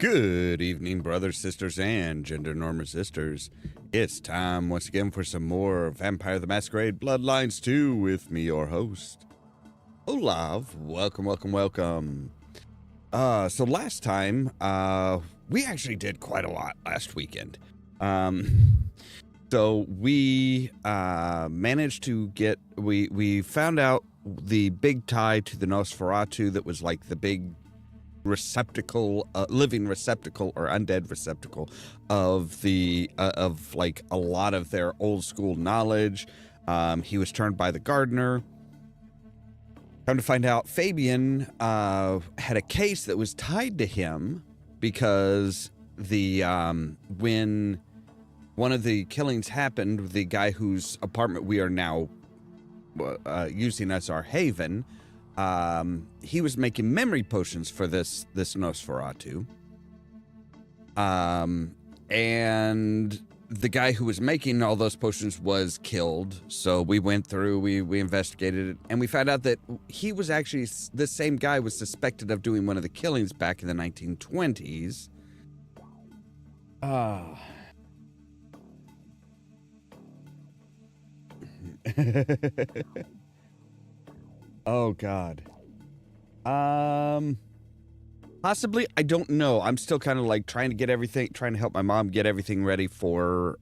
Good evening, brothers, sisters, and gender-norm sisters. It's time once again for some more Vampire the Masquerade Bloodlines 2 with me, your host, Ollamh. Welcome. So last time, we actually did quite a lot last weekend. So we managed to get, we found out the big tie to the Nosferatu that was like the big receptacle, living receptacle or undead receptacle of the of like a lot of their old school knowledge. He was turned by the gardener. Come to find out, Fabian had a case that was tied to him because the when one of the killings happened, the guy whose apartment we are now using as our haven, he was making memory potions for this Nosferatu. And the guy who was making all those potions was killed. So we went through, we investigated it, and we found out that he was actually, this same guy was suspected of doing one of the killings back in the 1920s. Oh God. Possibly, I don't know. I'm still kind of like trying to help my mom get everything ready for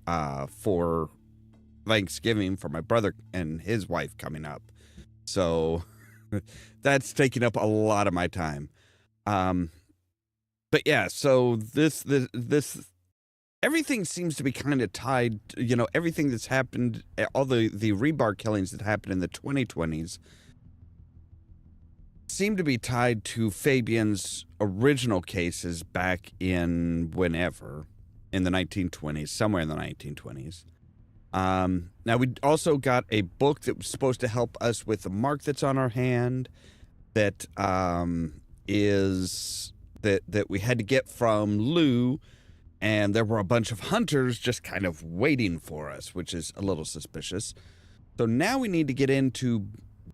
Thanksgiving for my brother and his wife coming up. So that's taking up a lot of my time. But yeah, so this everything seems to be kind of tied, you know, everything that's happened, all the rebar killings that happened in the 2020s seem to be tied to Fabian's original cases back in whenever, in the 1920s, somewhere in the 1920s. Now, we also got a book that was supposed to help us with the mark that's on our hand that that we had to get from Lou, and there were a bunch of hunters just kind of waiting for us, which is a little suspicious. So now we need to get into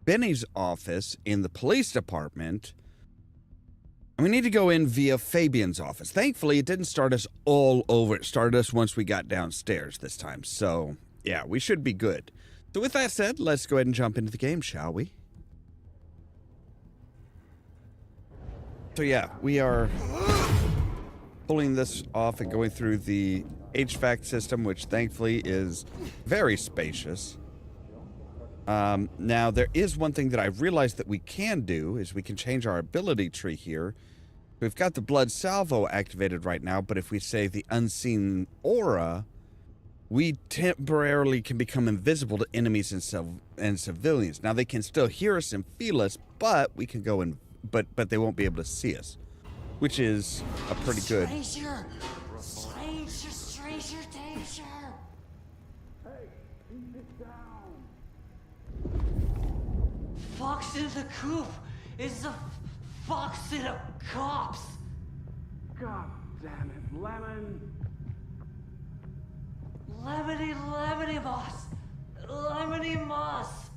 Benny's office in the police department, and we need to go in via Fabian's office. Thankfully, it didn't start us all over. It started us once we got downstairs this time. So, yeah, we should be good. So with that said, let's go ahead and jump into the game, shall we? So, yeah, we are pulling this off and going through the HVAC system, which thankfully is very spacious. Now, there is one thing that I've realized that we can do, is we can change our ability tree here. We've got the blood salvo activated right now, but if we say the unseen aura, we temporarily can become invisible to enemies and civilians. Now, they can still hear us and feel us, but we can go in, but they won't be able to see us, which is a pretty good. Stranger danger. Fox in the coop is a fox in a copse. God damn it, Lemon. Lemony moss. Lemony moss.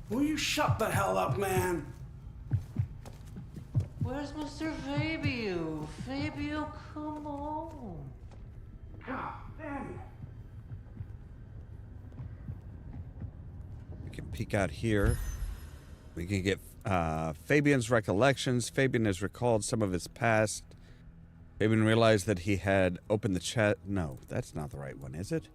Will you shut the hell up, man? Where's Mr. Fabio? Fabio, come on. God damn it. We can peek out here. We can get Fabian's recollections. Fabian has recalled some of his past. Fabian realized that he had opened the chat. No, that's not the right one, is it?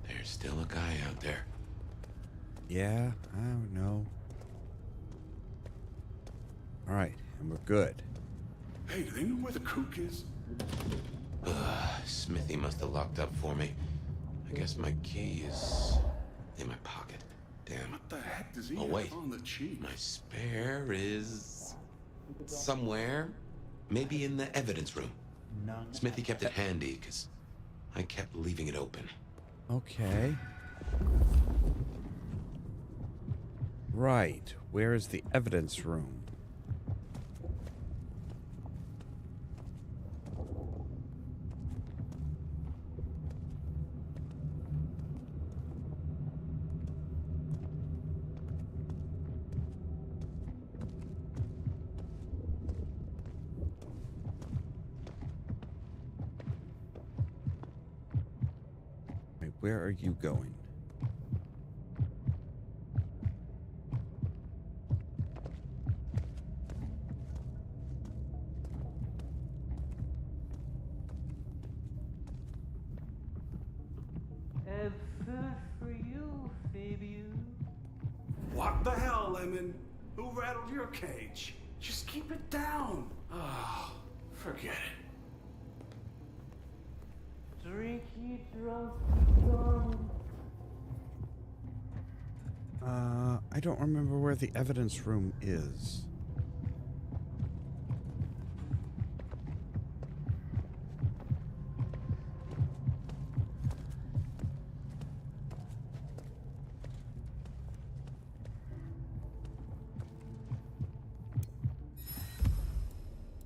There's still a guy out there. Yeah, I don't know. All right, and we're good. Hey, do they know where the kook is? Smithy must have locked up for me. I guess my key is in my pocket. Damn. What the heck does he Oh, wait. have on the cheap? My spare is somewhere. Maybe in the evidence room. Smithy kept it handy because I kept leaving it open. Okay. Right. where is the evidence room? Wait, where are you going? And food for you, Fabian. What the hell, Lemon? Who rattled your cage? Just keep it down. Oh, forget it. Drinky drunk darling. I don't remember where the evidence room is.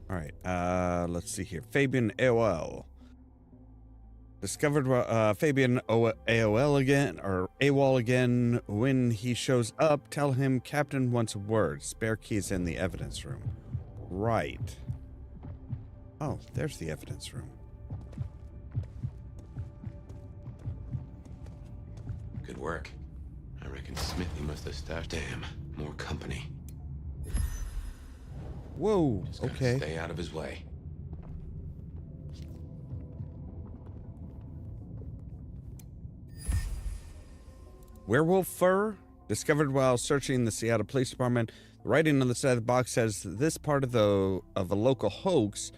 All right, let's see here. Fabian AOL. Discovered Fabian AOL again, or AWOL again. When he shows up, tell him Captain wants a word. Spare keys in the evidence room. Right. Oh, there's the evidence room. Good work. I reckon Smithy must have stashed. Damn, more company. Whoa, Just gotta okay. stay out of his way. Werewolf fur? Discovered while searching the Seattle Police Department. The writing on the side of the box says this part of a local hoax,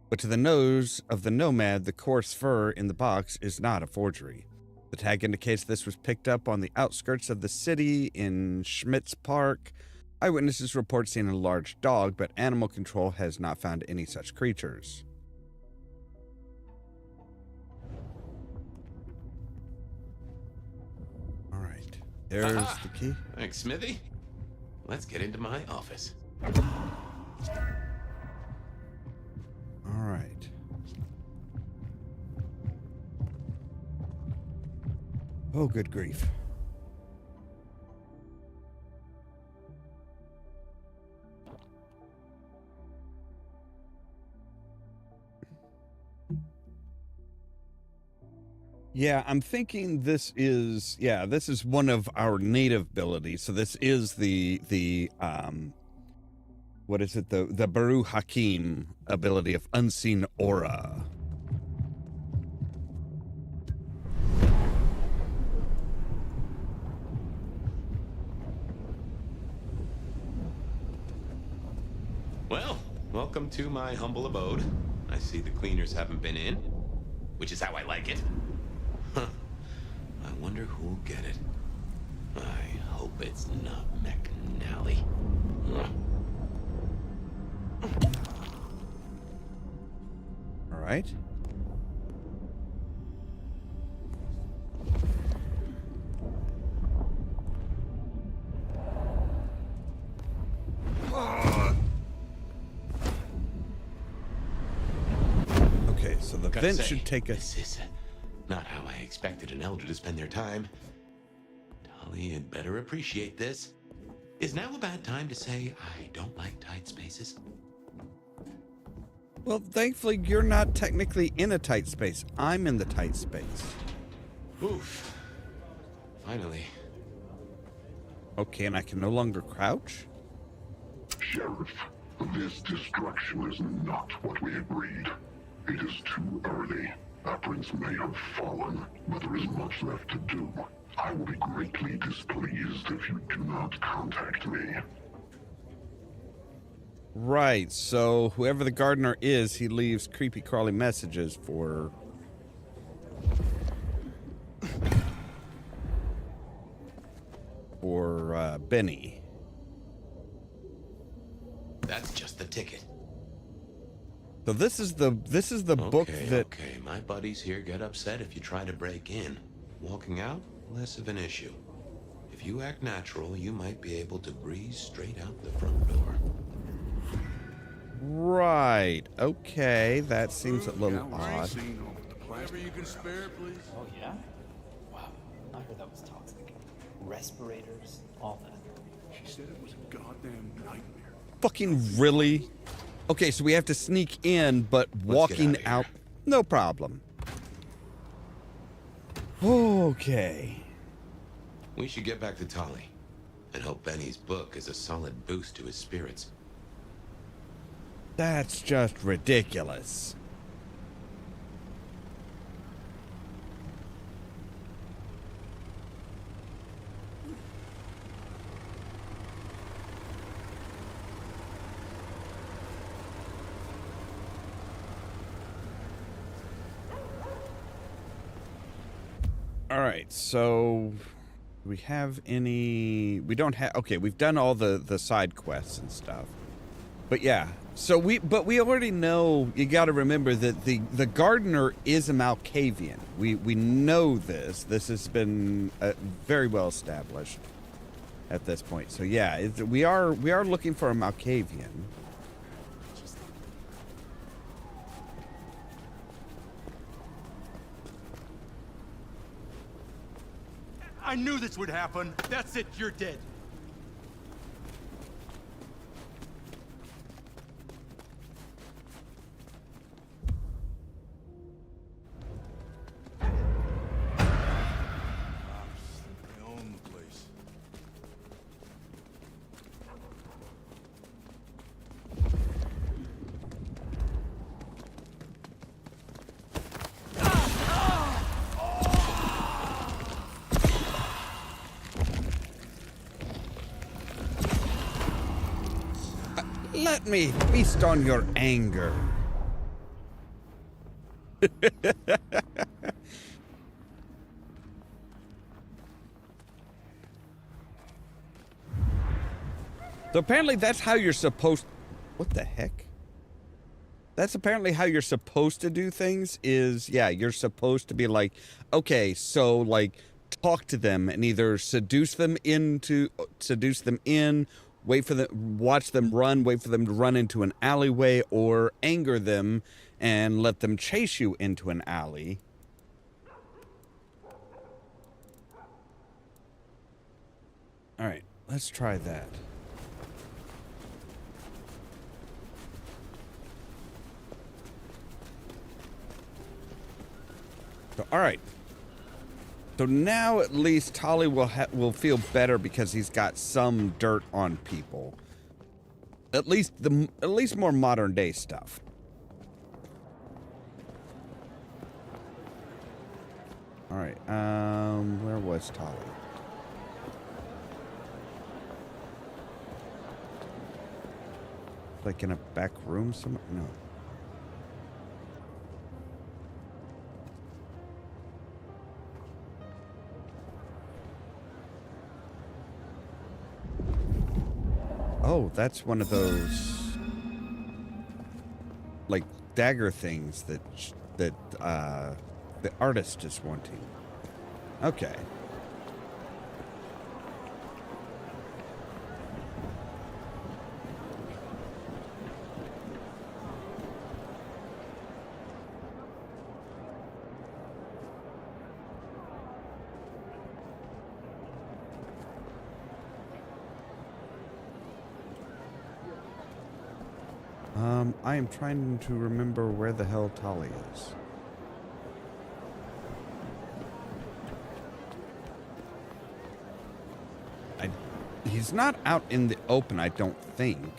but to the nose of the nomad, the coarse fur in the box is not a forgery. The tag indicates this was picked up on the outskirts of the city in Schmitz Park. Eyewitnesses report seeing a large dog, but animal control has not found any such creatures. All right, there's the key. Thanks, Smithy. Let's get into my office. All right. Oh, good grief. Yeah, I'm thinking this is one of our native abilities. So this is the what is it? The Baru Hakim ability of Unseen Aura. Well, welcome to my humble abode. I see the cleaners haven't been in, which is how I like it. Huh. I wonder who'll get it. I hope it's not McNally. All right. Okay, so the vent should take us. This is not how I expected an elder to spend their time. Dolly, you'd better appreciate this. Is now a bad time to say I don't like tight spaces? Well, thankfully, you're not technically in a tight space. I'm in the tight space. Oof. Finally. Okay, and I can no longer crouch? Sheriff, this destruction is not what we agreed. It is too early. Our prince may have fallen, but there is much left to do. I will be greatly displeased if you do not contact me. Right, so whoever the gardener is, he leaves creepy crawly messages for... Benny. That's just the ticket. So this is the book that... Okay, my buddies here get upset if you try to break in. Walking out, less of an issue. If you act natural, you might be able to breeze straight out the front door. Right. Okay, that seems a little odd. Whatever you can spare, please. Oh, yeah? Wow. I heard that was toxic. Respirators, all that. She said it was a goddamn nightmare. Fucking really? Okay, so we have to sneak in, but walking get out. outta here. No problem. Okay. We should get back to Tolly and hope Benny's book is a solid boost to his spirits. That's just ridiculous. All right, so we have any? We don't have. Okay, we've done all the side quests and stuff. But yeah, so we already know. You got to remember that the gardener is a Malkavian. We know this. This has been very well established at this point. So yeah, we are looking for a Malkavian. I knew this would happen. That's it, you're dead. They own the place. Let me feast on your anger. So apparently that's how you're supposed... What the heck? That's apparently how you're supposed to do things is, yeah, you're supposed to be like, okay, so like talk to them and either seduce them in, wait for them, watch them run, wait for them to run into an alleyway, or anger them and let them chase you into an alley. All right, let's try that. So, all right. So now at least Tolly will feel better because he's got some dirt on people. At least more modern day stuff. All right. Where was Tolly? Like in a back room somewhere? No. Oh, that's one of those like dagger things that the artist is wanting. Okay. I am trying to remember where the hell Tolly is. He's not out in the open, I don't think.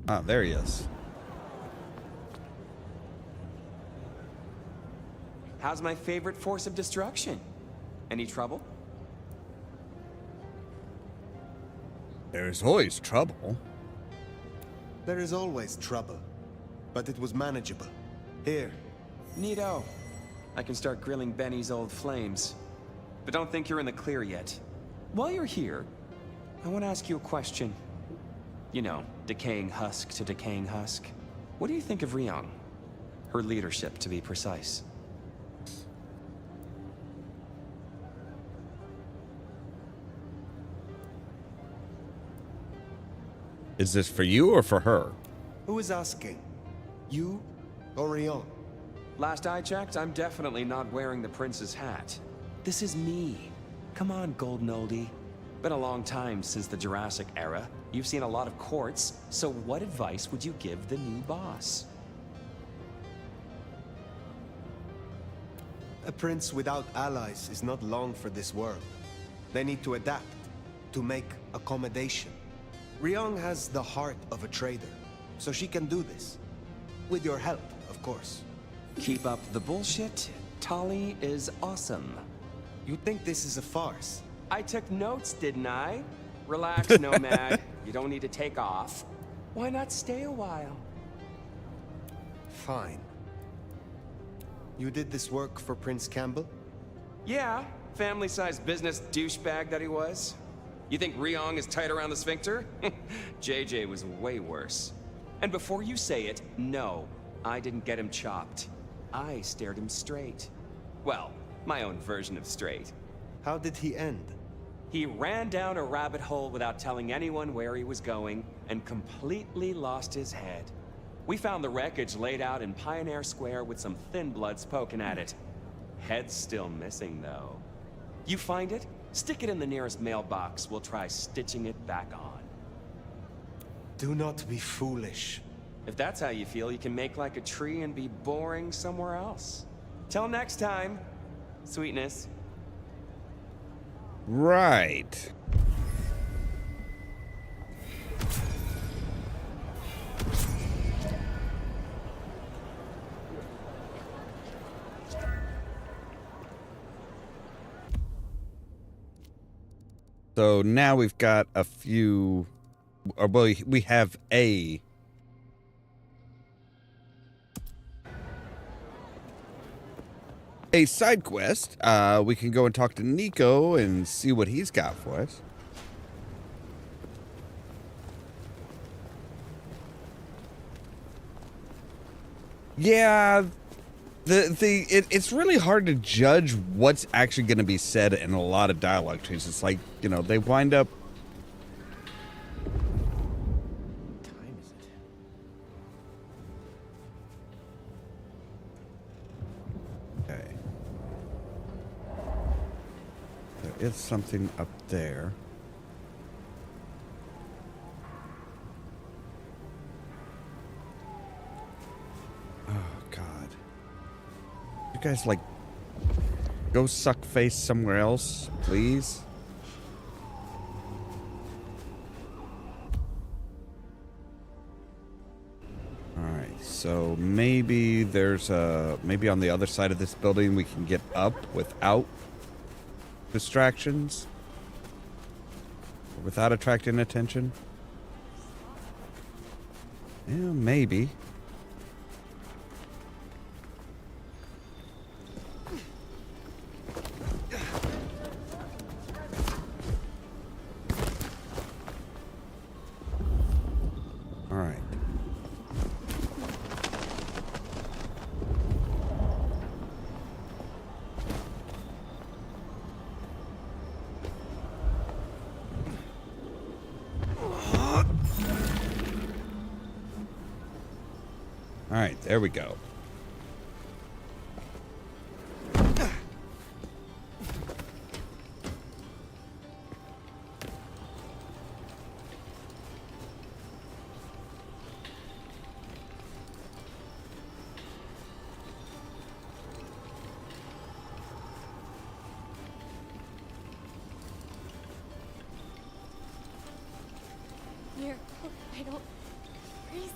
Ah, there he is. How's my favorite force of destruction? Any trouble? There's always trouble. There is always trouble, but it was manageable. Here. Neato. I can start grilling Benny's old flames. But don't think you're in the clear yet. While you're here, I want to ask you a question. You know, decaying husk to decaying husk. What do you think of Ryong? Her leadership, to be precise. Is this for you or for her? Who is asking? You or Ryong? Last I checked, I'm definitely not wearing the prince's hat. This is me. Come on, golden oldie. Been a long time since the Jurassic era. You've seen a lot of courts, so what advice would you give the new boss? A prince without allies is not long for this world. They need to adapt, to make accommodation. Ryong has the heart of a trader, so she can do this. With your help, of course. Keep up the bullshit. Tali is awesome. You think this is a farce? I took notes, didn't I? Relax, Nomad. You don't need to take off. Why not stay a while? Fine. You did this work for Prince Campbell? Yeah, family-sized business douchebag that he was. You think Ryong is tight around the sphincter? JJ was way worse. And before you say it, no, I didn't get him chopped. I stared him straight. Well, my own version of straight. How did he end? He ran down a rabbit hole without telling anyone where he was going and completely lost his head. We found the wreckage laid out in Pioneer Square with some thin bloods poking at it. Head's still missing, though. You find it? Stick it in the nearest mailbox. We'll try stitching it back on. Do not be foolish. If that's how you feel, you can make like a tree and be boring somewhere else. Till next time, sweetness. Right. So now we've got a few, or well, we have a side quest. We can go and talk to Nico and see what he's got for us. Yeah, it's really hard to judge what's actually going to be said in a lot of dialogue trees. It's like, you know, they wind up. What time is it? Okay. There is something up there. Oh, God. You guys, like, go suck face somewhere else, please? Alright, so maybe there's maybe on the other side of this building we can get up without distractions? Or without attracting attention? Yeah, maybe. Alright. Alright, there we go. Here, I don't freeze.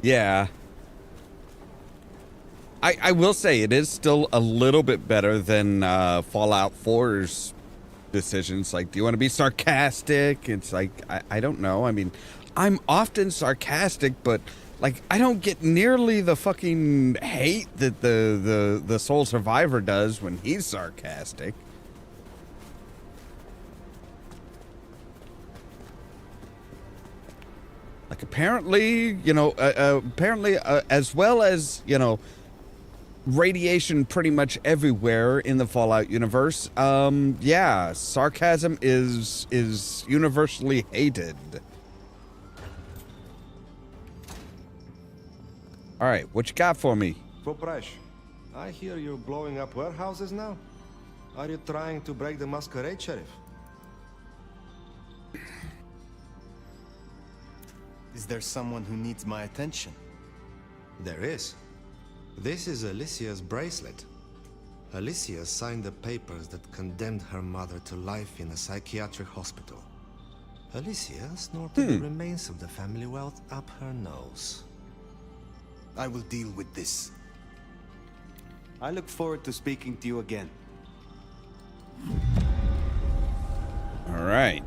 Yeah. I will say it is still a little bit better than Fallout 4's decisions. Like, do you want to be sarcastic? It's like, I don't know. I mean, I'm often sarcastic, but Like, I don't get nearly the fucking hate that the sole survivor does when he's sarcastic. Like, apparently, you know, as well as, you know, radiation pretty much everywhere in the Fallout universe, yeah, sarcasm is universally hated. All right, what you got for me? Popresh, I hear you're blowing up warehouses now. Are you trying to break the Masquerade, Sheriff? Is there someone who needs my attention? There is. This is Alicia's bracelet. Alicia signed the papers that condemned her mother to life in a psychiatric hospital. Alicia snorted the remains of the family wealth up her nose. I will deal with this. I look forward to speaking to you again. All right.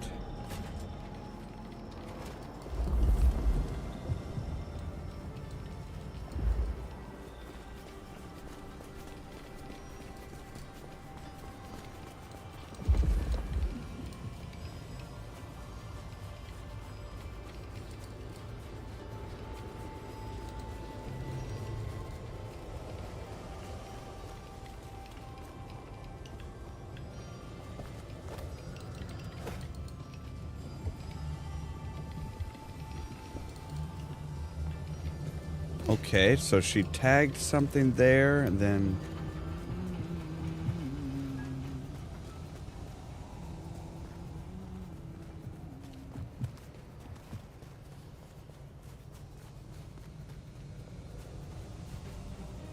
Okay, so she tagged something there, and then...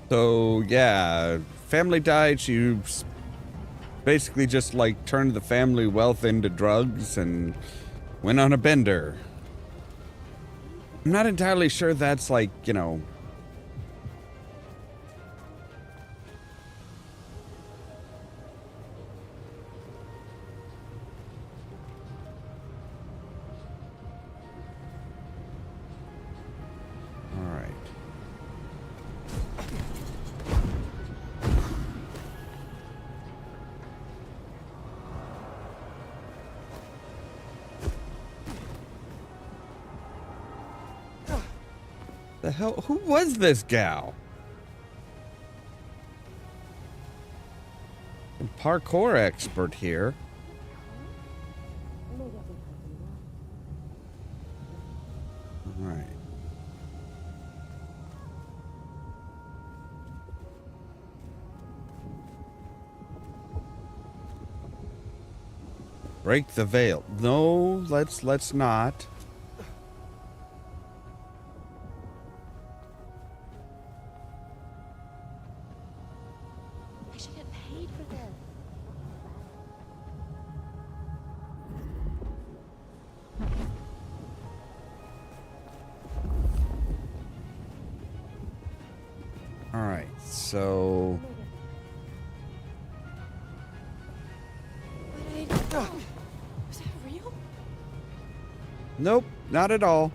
So, yeah, family died. She basically just, like, turned the family wealth into drugs and went on a bender. I'm not entirely sure that's, like, you know... Alright. The hell? Who was this gal? A parkour expert here. All right. Break the veil. No, let's not. I should get paid for this. All right, so... Was that real? Nope, not at all.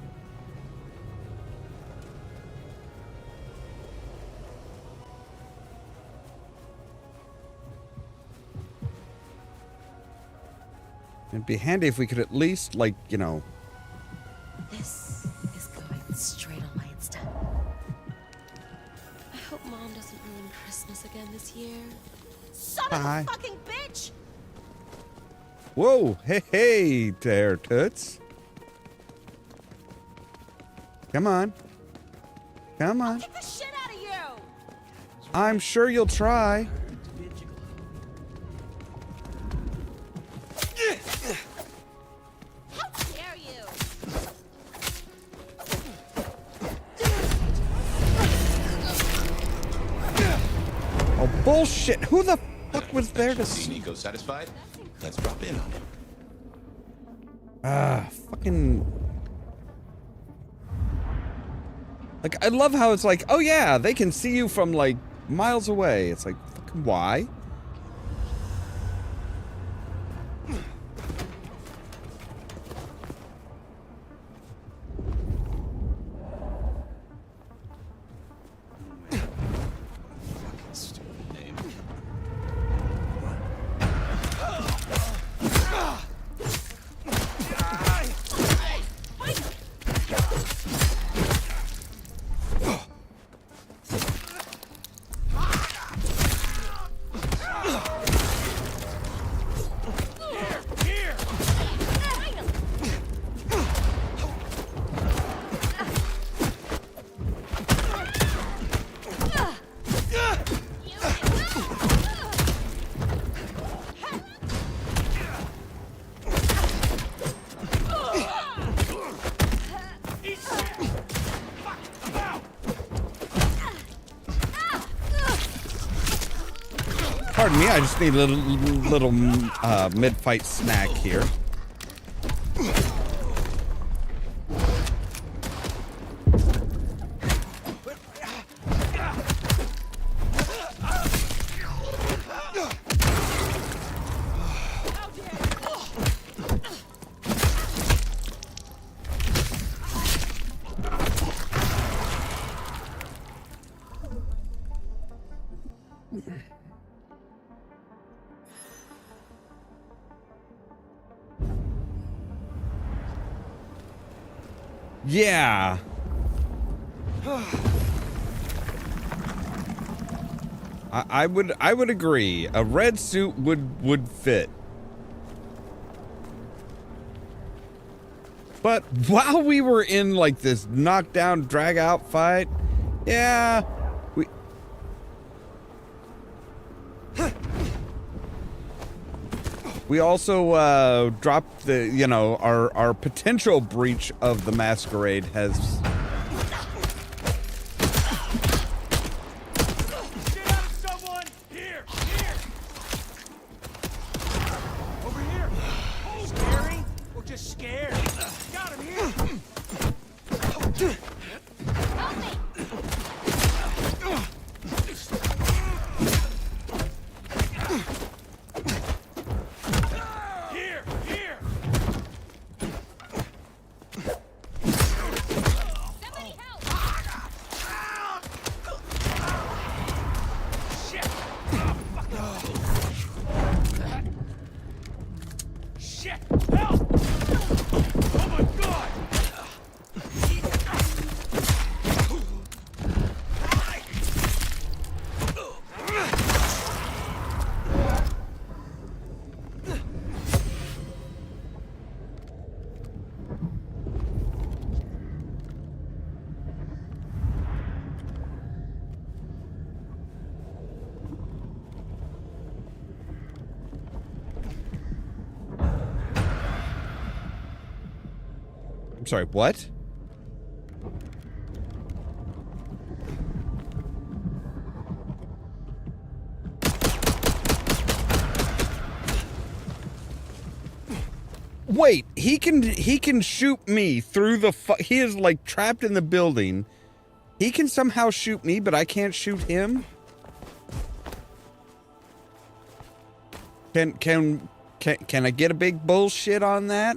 It'd be handy if we could at least, like, you know... This is going straight on my Insta. I hope Mom doesn't ruin Christmas again this year. Son of a fucking bitch! Whoa, hey there, Toots. Come on. Come on. Get the shit out of you! I'm sure you'll try. How dare you! Oh, bullshit. Who the fuck was there to see? Nico satisfied? Let's drop in on him. Fucking... Like, I love how it's like, oh yeah, they can see you from, like, miles away. It's like, fucking why? Pardon me, I just need a little mid-fight snack here. Yeah. I would agree. A red suit would fit. But while we were in like this knockdown drag out fight, yeah, we also dropped the, you know, our potential breach of the Masquerade has. Get out of someone! Here! Here! Over here! Scary? Or just scared? Got him here! Help me! Here! Here! Somebody help! Shit! Shit! Help! Oh my god! I'm sorry, what? Wait, he can shoot me through the he is like trapped in the building. He can somehow shoot me, but I can't shoot him? Can I get a big bullshit on that?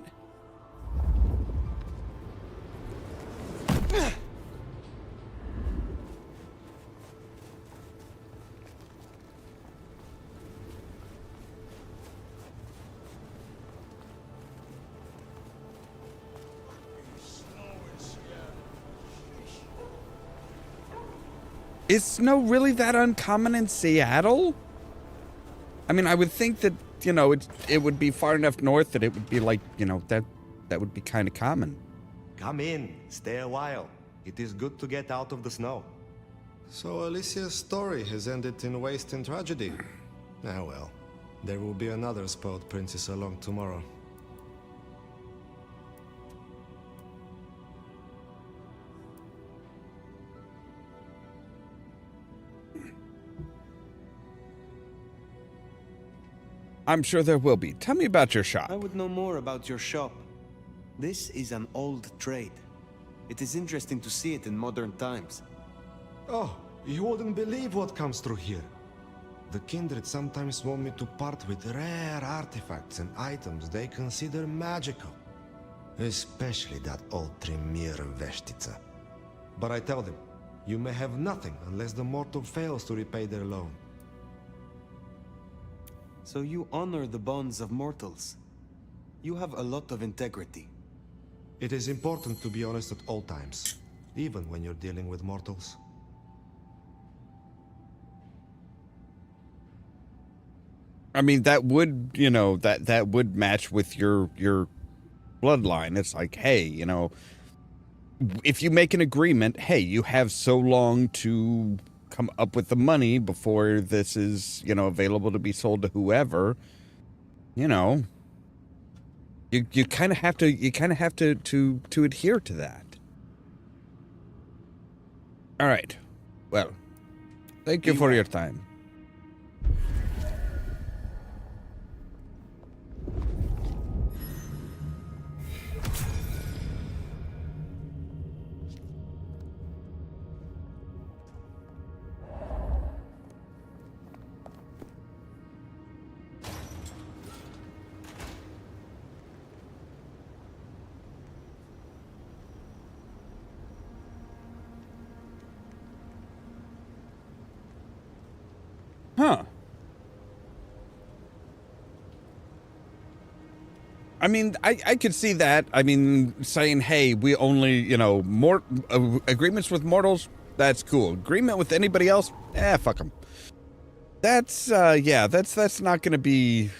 Is snow really that uncommon in Seattle? I mean, I would think that, you know, it would be far enough north that it would be like, you know, that would be kind of common. Come in, stay a while. It is good to get out of the snow. So Alicia's story has ended in waste and tragedy. Ah well, there will be another spoiled princess along tomorrow. I'm sure there will be. Tell me about your shop. I would know more about your shop. This is an old trade. It is interesting to see it in modern times. Oh, you wouldn't believe what comes through here. The Kindred sometimes want me to part with rare artifacts and items they consider magical. Especially that old Tremere Veshtica. But I tell them, you may have nothing unless the mortal fails to repay their loan. So you honor the bonds of mortals. You have a lot of integrity. It is important to be honest at all times, even when you're dealing with mortals. I mean, that would, you know, that would match with your bloodline. It's like, hey, you know, if you make an agreement, hey, you have so long to come up with the money before this is, you know, available to be sold to whoever, you know, you kind of have to adhere to that. All right. Well, thank you for your time. Huh. I mean, I could see that. I mean, saying, hey, we only, you know, agreements with mortals, that's cool. Agreement with anybody else, fuck them. That's, yeah, that's not going to be...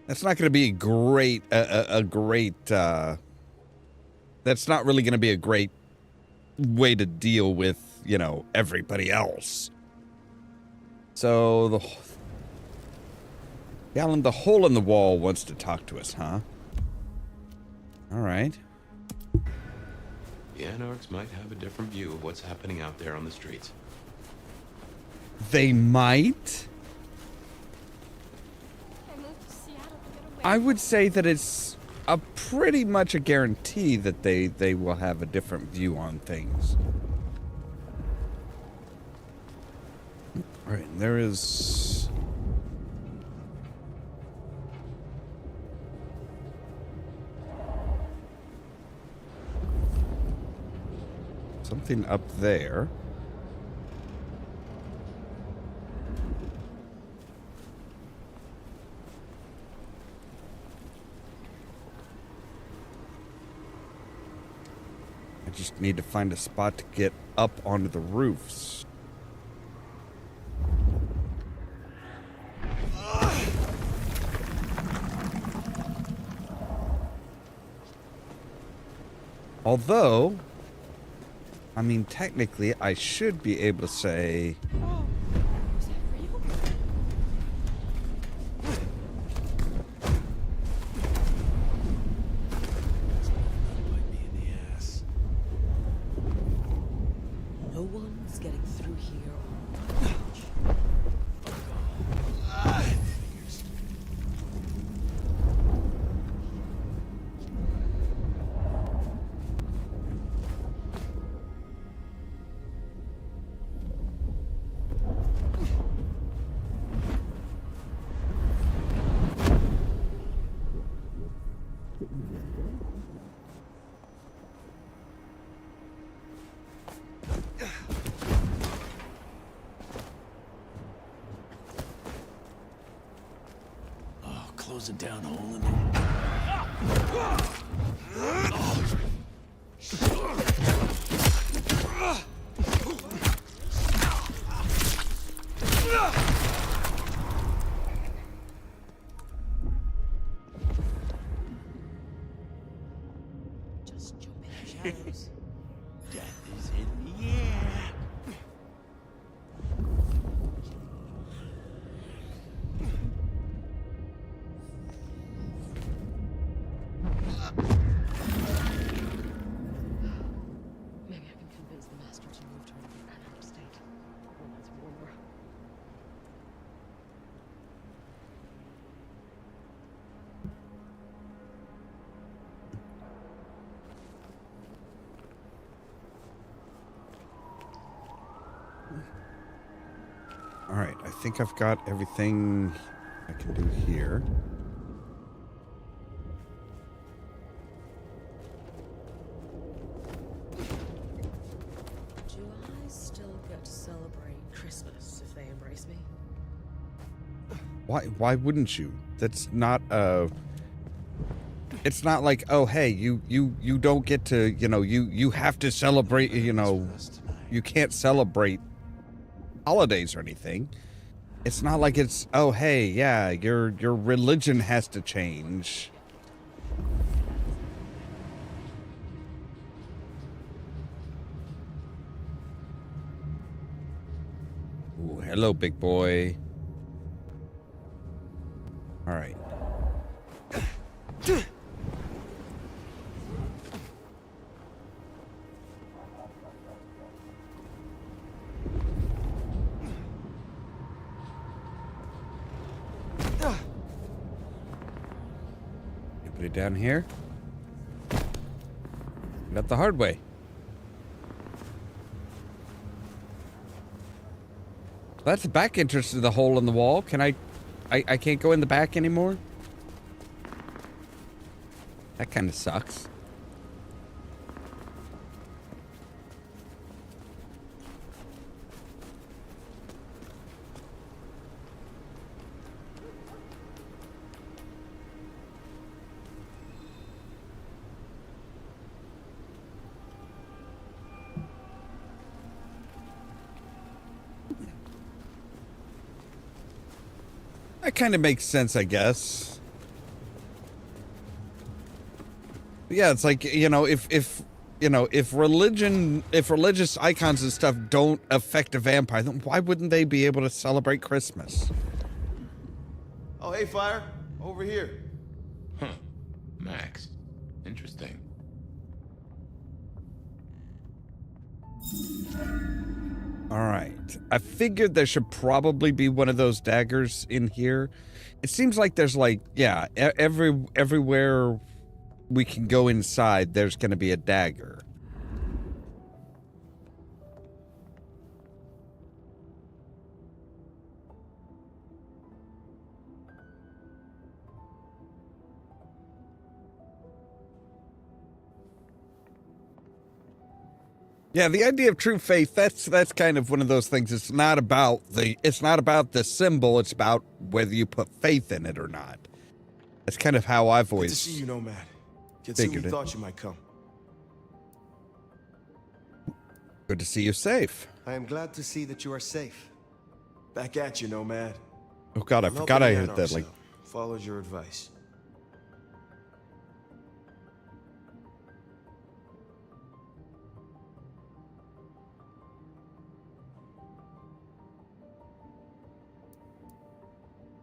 That's not going to be a great, that's not really going to be a great way to deal with, you know, everybody else. So, Alan, the hole in the wall wants to talk to us, huh? All right. The Anarchs might have a different view of what's happening out there on the streets. They might? I would say that it's a pretty much a guarantee that they will have a different view on things. All right, there is... something up there. I just need to find a spot to get up onto the roofs. Although, I mean, technically, I should be able to say... No one's getting through here. Closing down hole in the... Just jump in the shadows. Death is in the air. Maybe I can convince the master to move to another Anarch state. One that's warmer. All right, I think I've got everything I can do here. Do I still get to celebrate Christmas if they embrace me? Why wouldn't you? That's not it's not like, oh hey, you don't get to, you know, you have to celebrate, you know, you can't celebrate holidays or anything. It's not like it's, oh hey, yeah, your religion has to change. Ooh, hello, big boy. All right. Put it down here. Got the hard way. That's the back entrance to the hole in the wall. Can I can't go in the back anymore? That kind of sucks. That kind of makes sense, I guess. Yeah, it's like, you know, if religious icons and stuff don't affect a vampire, then why wouldn't they be able to celebrate Christmas? Oh, hey, Fire. Over here. Huh. Max. Interesting. All right. I figured there should probably be one of those daggers in here. It seems like there's like, yeah, everywhere we can go inside, there's going to be a dagger. Yeah, the idea of true faith, that's kind of one of those things. It's not about the symbol, it's about whether you put faith in it or not. That's kind of how I've always Good to see you, Nomad. figured it. Thought you might come. Good to see you safe. I am glad to see that you are safe. Back at you, Nomad. Oh god, I forgot I heard that. Like, followed your advice.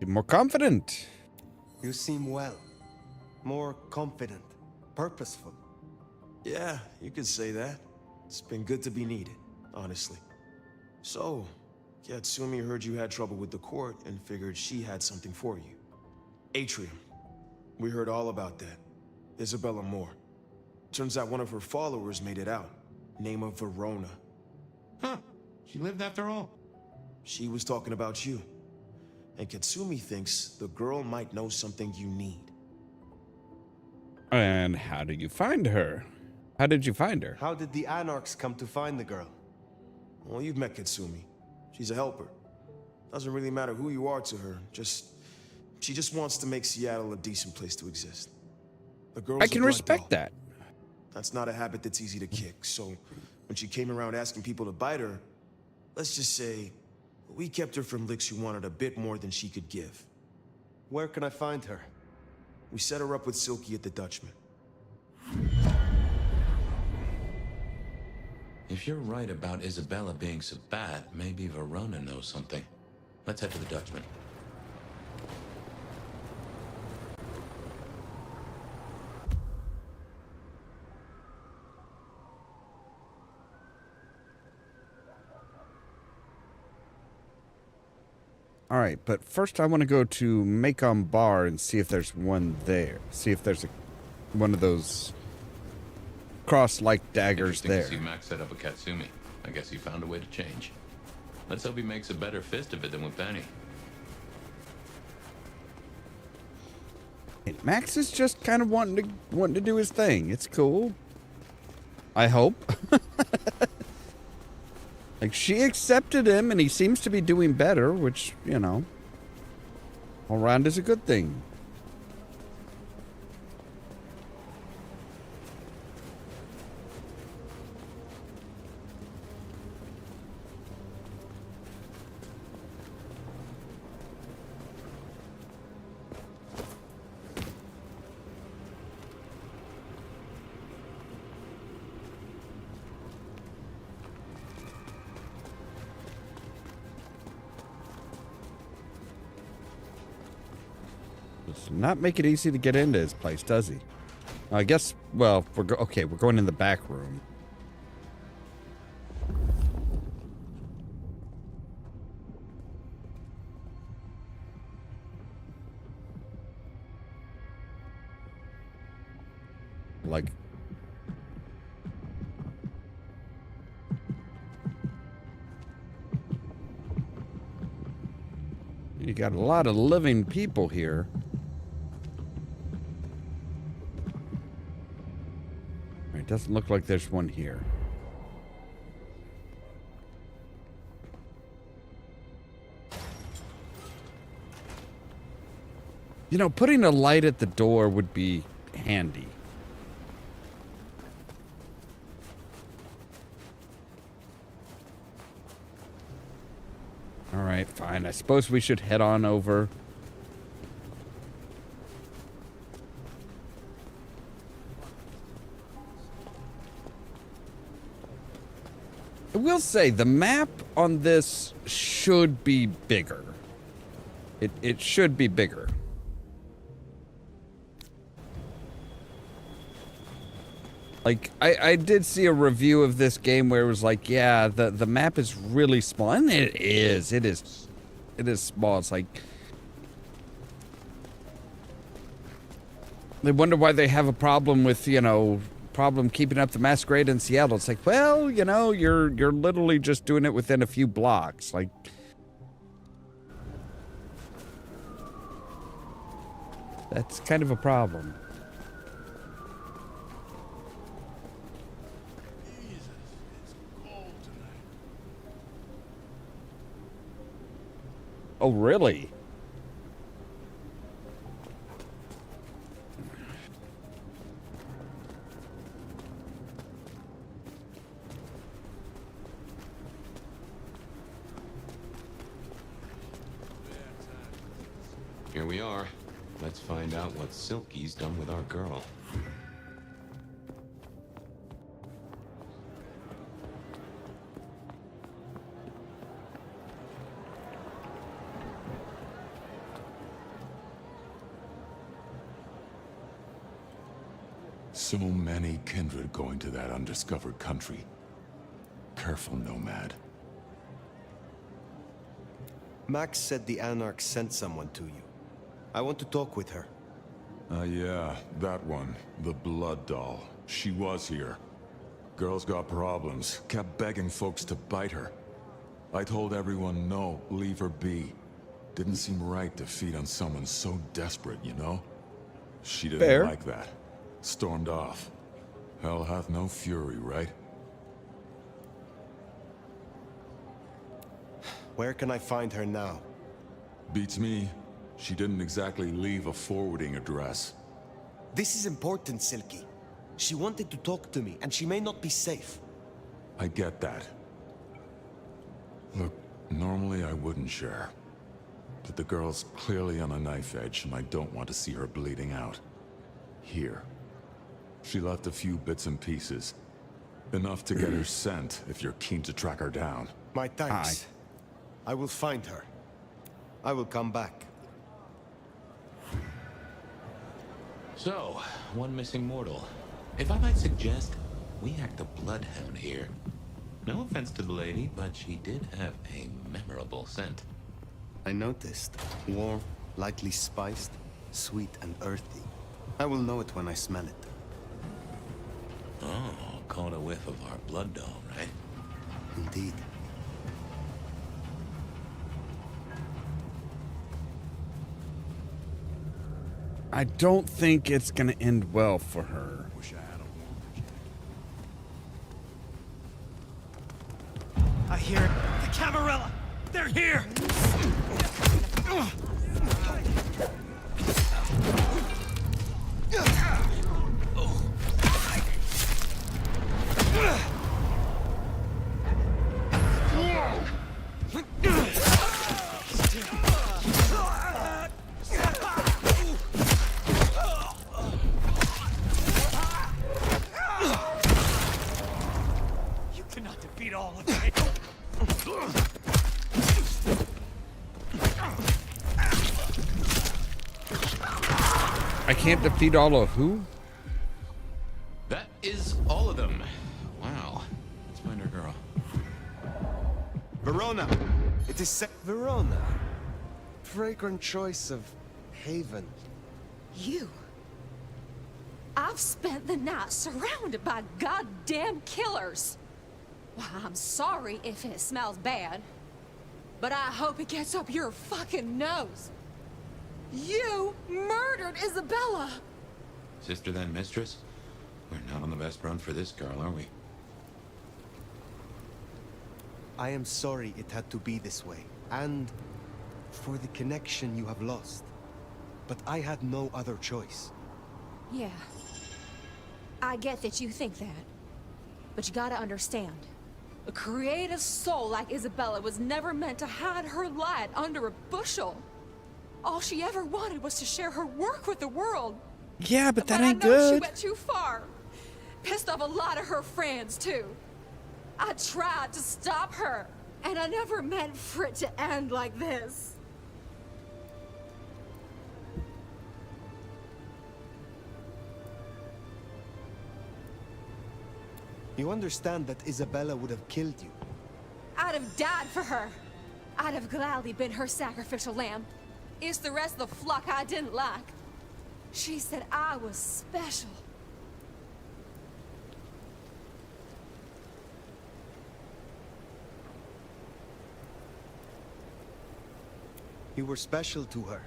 be more confident. You seem well. More confident. Purposeful. Yeah, you could say that. It's been good to be needed, honestly. So, Katsumi heard you had trouble with the court and figured she had something for you. Atrium. We heard all about that. Isabella Moore. Turns out one of her followers made it out. Name of Verona. Huh. She lived after all. She was talking about you. And Katsumi thinks the girl might know something you need. And how did you find her? How did you find her? How did the Anarchs come to find the girl? Well, you've met Katsumi. She's a helper. Doesn't really matter who you are to her. She just wants to make Seattle a decent place to exist. The girl's I can respect that. That's not a habit that's easy to kick. So when she came around asking people to bite her, let's just say we kept her from licks who wanted a bit more than she could give. Where can I find her? We set her up with Silky at the Dutchman. If you're right about Isabella being so bad, maybe Verona knows something. Let's head to the Dutchman. All right, but first I want to go to Macon Bar and see if there's one there. See if there's one of those cross-like daggers there. To see Max set up a Katsumi. I guess he found a way to change. Let's hope he makes a better fist of it than with Benny. Hey, Max is just kind of wanting to do his thing. It's cool. I hope. Like, she accepted him, and he seems to be doing better, which, you know, all around is a good thing. Does not make it easy to get into his place, does he? I guess, well, we're going in the back room. Like, you got a lot of living people here. It doesn't look like there's one here. You know, putting a light at the door would be handy. Alright, fine. I suppose we should head on over. I will say, the map on this should be bigger. It should be bigger. Like, I did see a review of this game where it was like, yeah, the map is really small. And it is. It is small. It's like... They wonder why they have a problem with, you know... problem keeping up the Masquerade in Seattle. It's like, well, you know, you're literally just doing it within a few blocks. Like, that's kind of a problem. Jesus, it's cold tonight. Oh, really? Here we are. Let's find out what Silky's done with our girl. So many kindred going to that undiscovered country. Careful, Nomad. Max said the Anarch sent someone to you. I want to talk with her. Yeah, that one. The Blood Doll. She was here. Girl's got problems. Kept begging folks to bite her. I told everyone no, leave her be. Didn't seem right to feed on someone so desperate, you know? She didn't like that. Stormed off. Hell hath no fury, right? Where can I find her now? Beats me. She didn't exactly leave a forwarding address. This is important, Silky. She wanted to talk to me, and she may not be safe. I get that. Look, normally I wouldn't share. But the girl's clearly on a knife edge, and I don't want to see her bleeding out. Here. She left a few bits and pieces. Enough to get her sent, if you're keen to track her down. My thanks. I will find her. I will come back. So, one missing mortal. If I might suggest, we act a bloodhound here. No offense to the lady, but she did have a memorable scent. I noticed. Warm, lightly spiced, sweet and earthy. I will know it when I smell it. Oh, caught a whiff of our blood doll, right? Indeed. I don't think it's gonna end well for her. Wish I had a I hear the Camarilla. They're here. You cannot defeat all of them. I can't defeat all of who? That is all of them. Wow. Let's find our girl. Verona! It is Verona. Fragrant choice of haven. You. I've spent the night surrounded by goddamn killers. Well, I'm sorry if it smells bad, but I hope it gets up your fucking nose. You murdered Isabella! Sister then mistress? We're not on the best run for this girl, are we? I am sorry it had to be this way, and for the connection you have lost. But I had no other choice. Yeah. I get that you think that. But you gotta understand. A creative soul like Isabella was never meant to hide her light under a bushel. All she ever wanted was to share her work with the world. Yeah, but that I ain't know good. she went too far. Pissed off a lot of her friends, too. I tried to stop her, and I never meant for it to end like this. You understand that Isabella would have killed you. I'd have died for her. I'd have gladly been her sacrificial lamb. It's the rest of the flock I didn't like. She said I was special. You were special to her.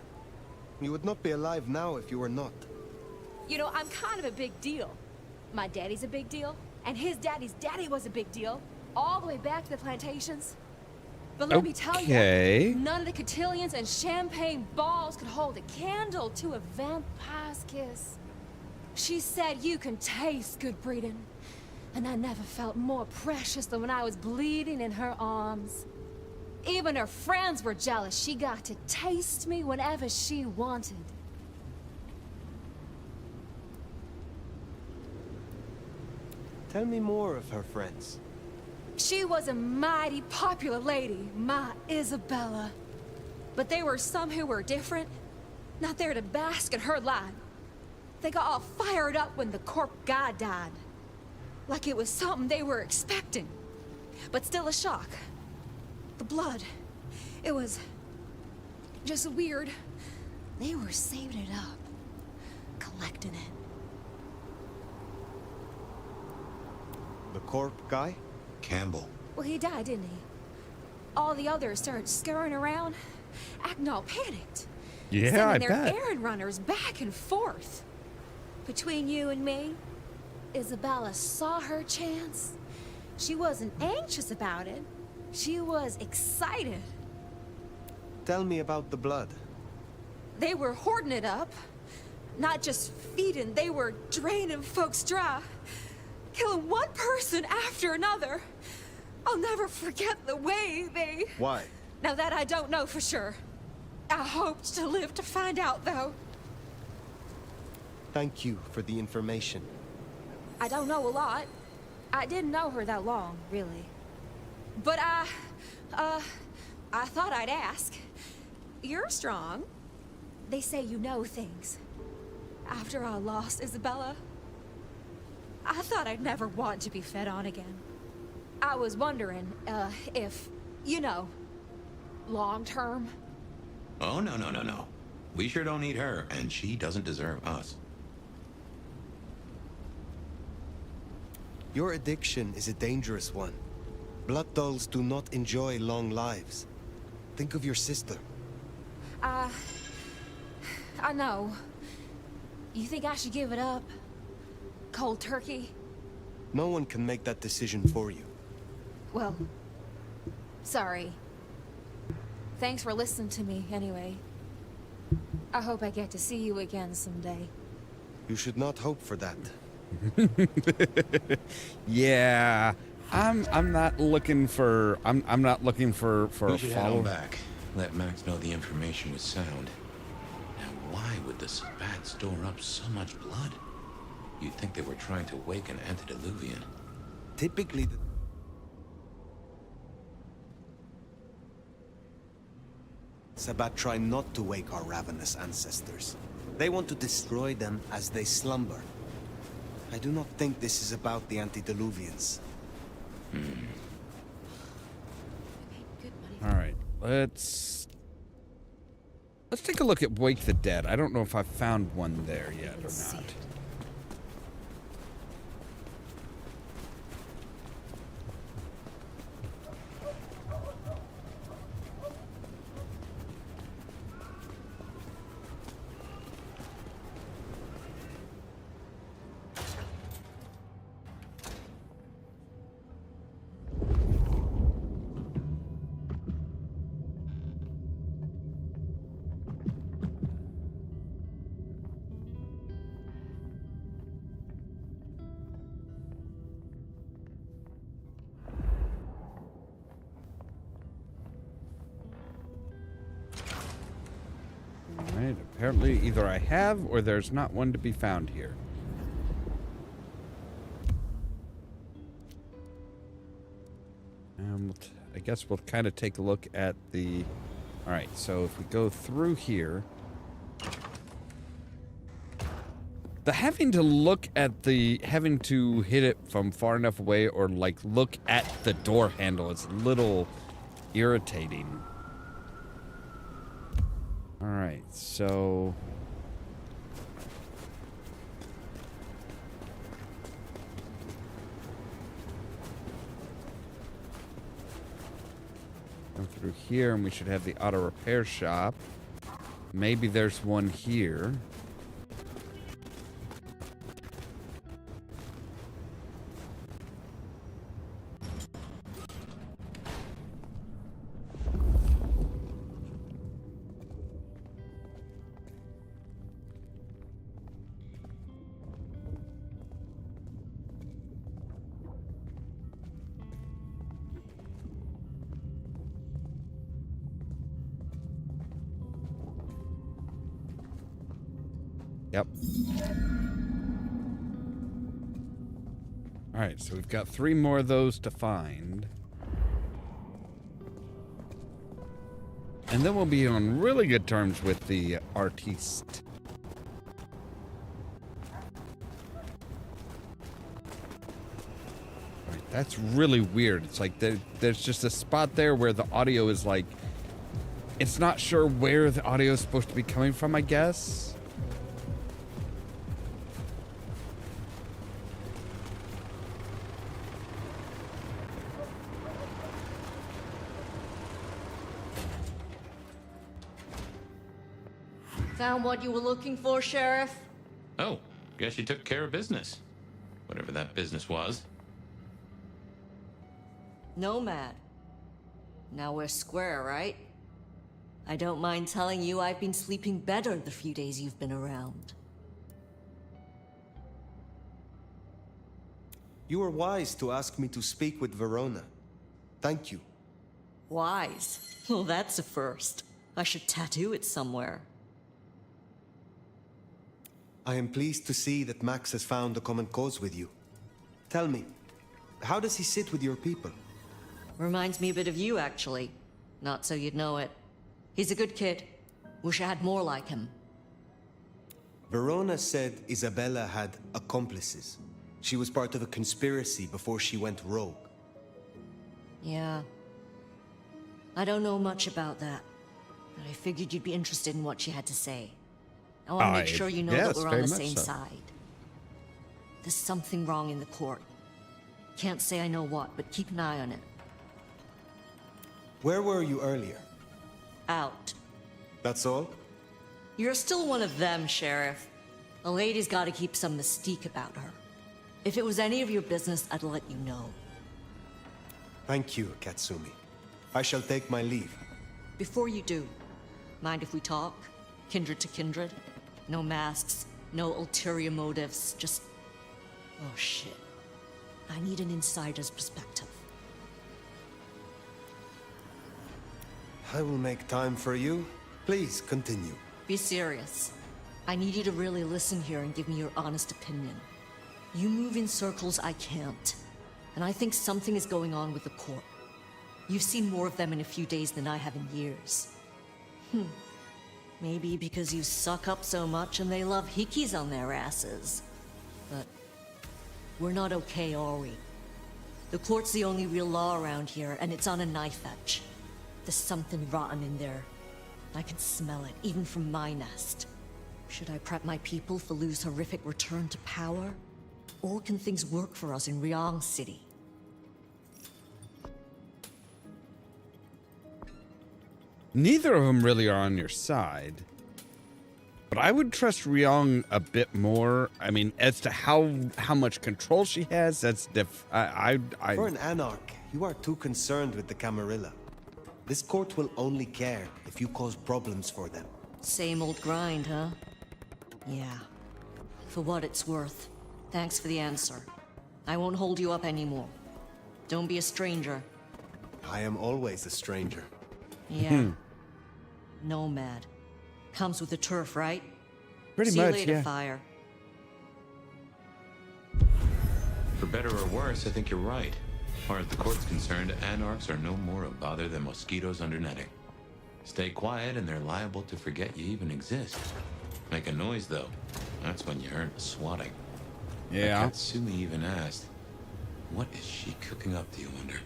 You would not be alive now if you were not. You know, I'm kind of a big deal. My daddy's a big deal, and his daddy's daddy was a big deal, all the way back to the plantations. But let me tell you, none of the cotillions and champagne balls could hold a candle to a vampire's kiss. She said you can taste good breeding, and I never felt more precious than when I was bleeding in her arms. Even her friends were jealous. She got to taste me whenever she wanted. Tell me more of her friends. She was a mighty popular lady, my Isabella. But there were some who were different, not there to bask in her light. They got all fired up when the corp guy died. Like it was something they were expecting. But still a shock. The blood. It was just weird. They were saving it up. Collecting it. The corp guy? Campbell. Well, he died, didn't he? All the others started scurrying around, acting all panicked. Yeah, I sending their bet. errand runners back and forth. Between you and me, Isabella saw her chance. She wasn't anxious about it. She was excited. Tell me about the blood. They were hoarding it up. Not just feeding, they were draining folks dry. Killing one person after another. I'll never forget the way they... Why? Now that I don't know for sure. I hoped to live to find out, though. Thank you for the information. I don't know a lot. I didn't know her that long, really. But I thought I'd ask. You're strong. They say you know things. After I lost Isabella, I thought I'd never want to be fed on again. I was wondering, if, you know, long term. Oh, no. We sure don't need her, and she doesn't deserve us. Your addiction is a dangerous one. Blood dolls do not enjoy long lives. Think of your sister. I know. You think I should give it up? Cold turkey? No one can make that decision for you. Well, sorry. Thanks for listening to me, anyway. I hope I get to see you again someday. You should not hope for that. Yeah, I'm not looking for I'm not looking for We a should head follow on back. Let Max know the information was sound. Now, why would the Sabbat store up so much blood? You'd think they were trying to wake an antediluvian. Typically, Sabbat try not to wake our ravenous ancestors. They want to destroy them as they slumber. I do not think this is about the antediluvians. All right, let's take a look at Wake the Dead. I don't know if I've found one there yet or not. Apparently, either I have or there's not one to be found here. I guess we'll kind of take a look at the... Alright, so if we go through here... The having to look at the... Having to hit it from far enough away or, like, look at the door handle is a little irritating. Alright, so... Go through here, and we should have the auto repair shop. Maybe there's one here. Yep. Alright, so we've got 3 more of those to find. And then we'll be on really good terms with the artiste. Alright, that's really weird. It's like there's just a spot there where the audio is like... It's not sure where the audio is supposed to be coming from, I guess. Found what you were looking for, Sheriff? Oh, guess you took care of business. Whatever that business was. Nomad. Now we're square, right? I don't mind telling you I've been sleeping better the few days you've been around. You were wise to ask me to speak with Verona. Thank you. Wise? Well, that's a first. I should tattoo it somewhere. I am pleased to see that Max has found a common cause with you. Tell me, how does he sit with your people? Reminds me a bit of you, actually. Not so you'd know it. He's a good kid. Wish I had more like him. Verona said Isabella had accomplices. She was part of a conspiracy before she went rogue. Yeah. I don't know much about that, but I figured you'd be interested in what she had to say. I want to make sure you know that we're on the same side. There's something wrong in the court. Can't say I know what, but keep an eye on it. Where were you earlier? Out. That's all? You're still one of them, Sheriff. A lady's got to keep some mystique about her. If it was any of your business, I'd let you know. Thank you, Katsumi. I shall take my leave. Before you do, mind if we talk? Kindred to kindred? No masks, no ulterior motives, just... Oh shit. I need an insider's perspective. I will make time for you. Please, continue. Be serious. I need you to really listen here and give me your honest opinion. You move in circles I can't. And I think something is going on with the court. You've seen more of them in a few days than I have in years. Maybe because you suck up so much and they love hickeys on their asses. But we're not okay, are we? The court's the only real law around here, and it's on a knife edge. There's something rotten in there. I can smell it, even from my nest. Should I prep my people for Lu's horrific return to power? Or can things work for us in Ryong City? Neither of them really are on your side. But I would trust Ryong a bit more. I mean, as to how much control she has, that's For an anarch, you are too concerned with the Camarilla. This court will only care if you cause problems for them. Same old grind, huh? Yeah. For what it's worth. Thanks for the answer. I won't hold you up anymore. Don't be a stranger. I am always a stranger. Yeah. Nomad. Comes with the turf, right? Pretty See much, you later, yeah. Fire. For better or worse, I think you're right. As far as the court's concerned, anarchs are no more a bother than mosquitoes under netting. Stay quiet and they're liable to forget you even exist. Make a noise, though. That's when you earn a swatting. Yeah. Katsumi even asked, what is she cooking up, do you wonder?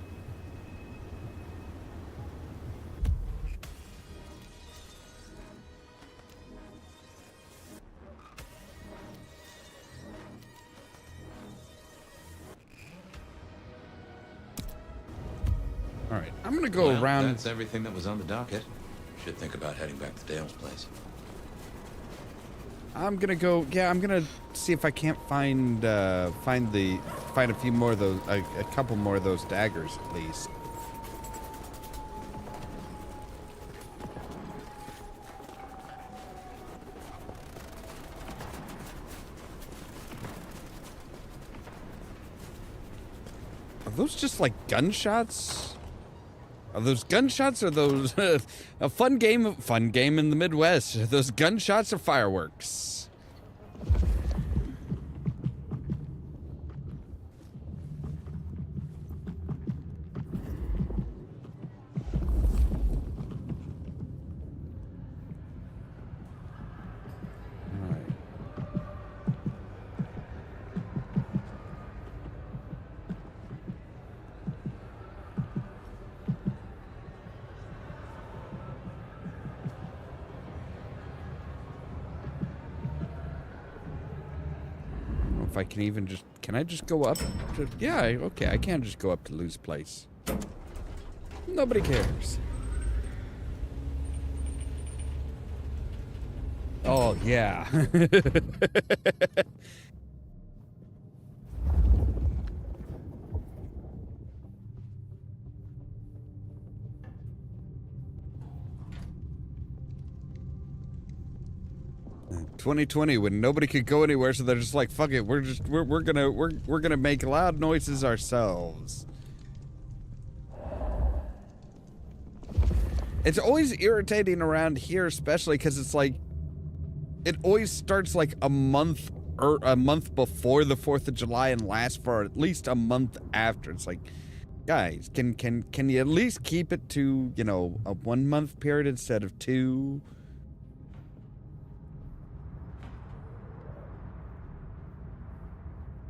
All right, I'm gonna go Well, around. That's everything that was on the docket. Should think about heading back to Dale's place. I'm gonna go. Yeah, I'm gonna see if I can't find a few more of those, a couple more of those daggers at least. Are those just like gunshots? Are those gunshots or those a fun game in the Midwest? Are those gunshots or fireworks? If I can even just, can I just go up to, yeah, okay, I can just go up to Lou's place. Nobody cares. Oh, yeah. 2020 when nobody could go anywhere, so they're just like, fuck it, we're gonna make loud noises ourselves. It's always irritating around here, especially because it's like it always starts like a month before the 4th of July and lasts for at least a month after. It's like, guys, can you at least keep it to, you know, a 1 month period instead of 2?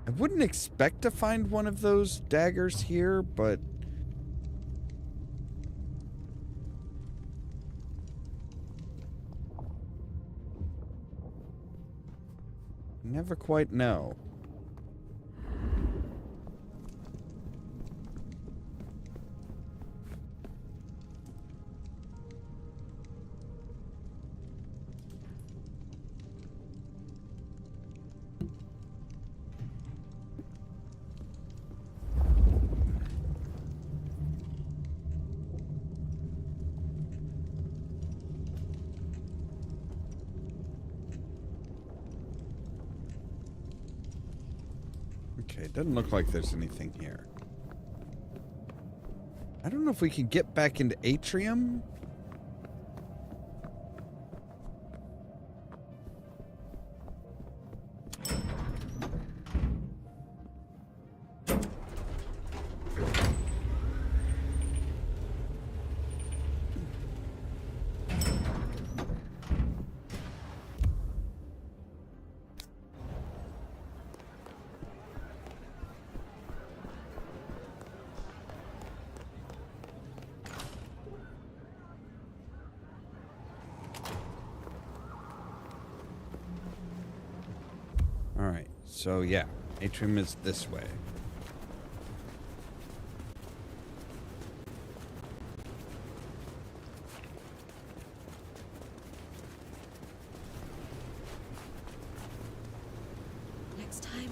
I wouldn't expect to find one of those daggers here, but never quite know. Okay, doesn't look like there's anything here. I don't know if we can get back into Atrium. Alright, so yeah, Atrium is this way. Next time,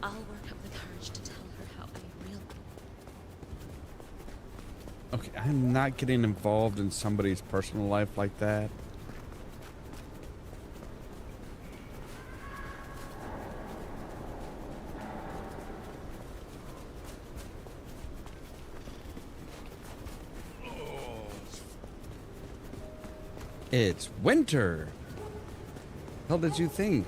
I'll work up the courage to tell her how I really... Okay, I'm not getting involved in somebody's personal life like that. It's winter. How did you think?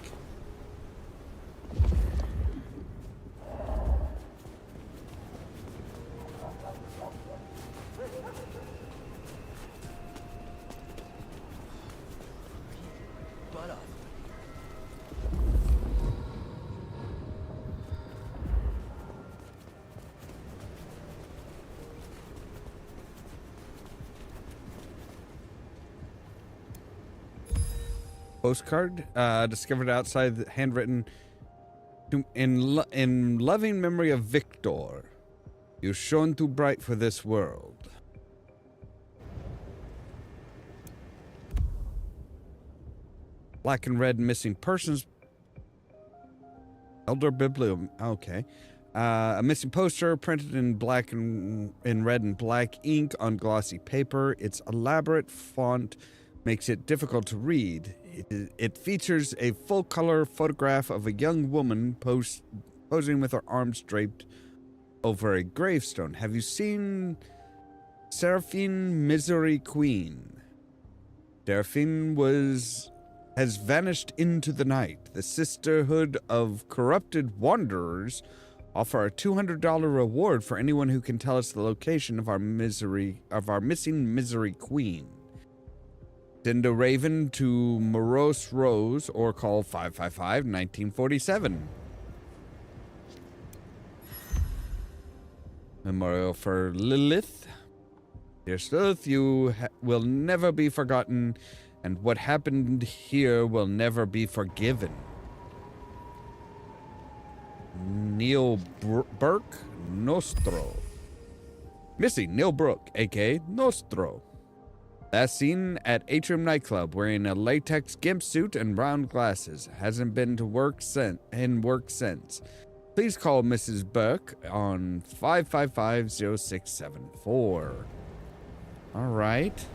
Postcard discovered outside the handwritten in loving memory of Victor. You shone too bright for this world. Black and red missing persons. Elder Biblium. Okay. A missing poster printed in black and in red and black ink on glossy paper. Its elaborate font makes it difficult to read. It features a full-color photograph of a young woman posing with her arms draped over a gravestone. Have you seen Seraphine Misery Queen? Seraphine has vanished into the night. The Sisterhood of Corrupted Wanderers offer a $200 reward for anyone who can tell us the location of our missing Misery Queen. Send a raven to Morose Rose or call 555-1947. Memorial for Lilith. Dear Sleuth, you will never be forgotten, and what happened here will never be forgiven. Neil Burke, Nostro. Missing Neil Brooke, a.k.a. Nostro. Last seen at Atrium Nightclub wearing a latex gimp suit and round glasses. Hasn't been to work since. Please call Mrs. Burke on 555-0674. All right.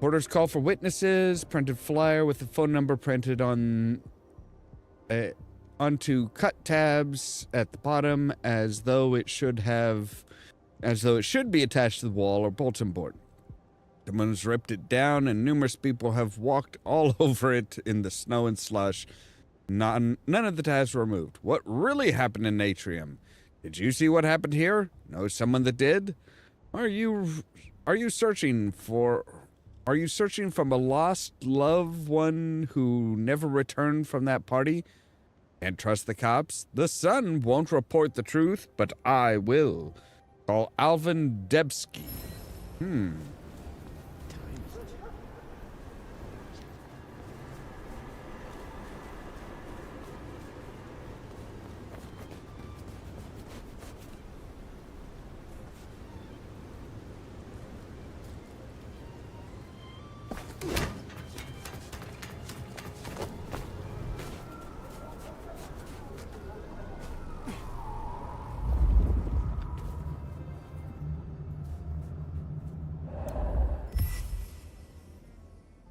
Porter's call for witnesses. Printed flyer with the phone number printed on onto cut tabs at the bottom, as though it should be attached to the wall or bulletin board. Someone's ripped it down, and numerous people have walked all over it in the snow and slush. None of the tabs were removed. What really happened in Atrium? Did you see what happened here? Know someone that did? Are you searching from a lost loved one who never returned from that party? Can't trust the cops. The Sun won't report the truth, but I will. Call Alvin Debsky.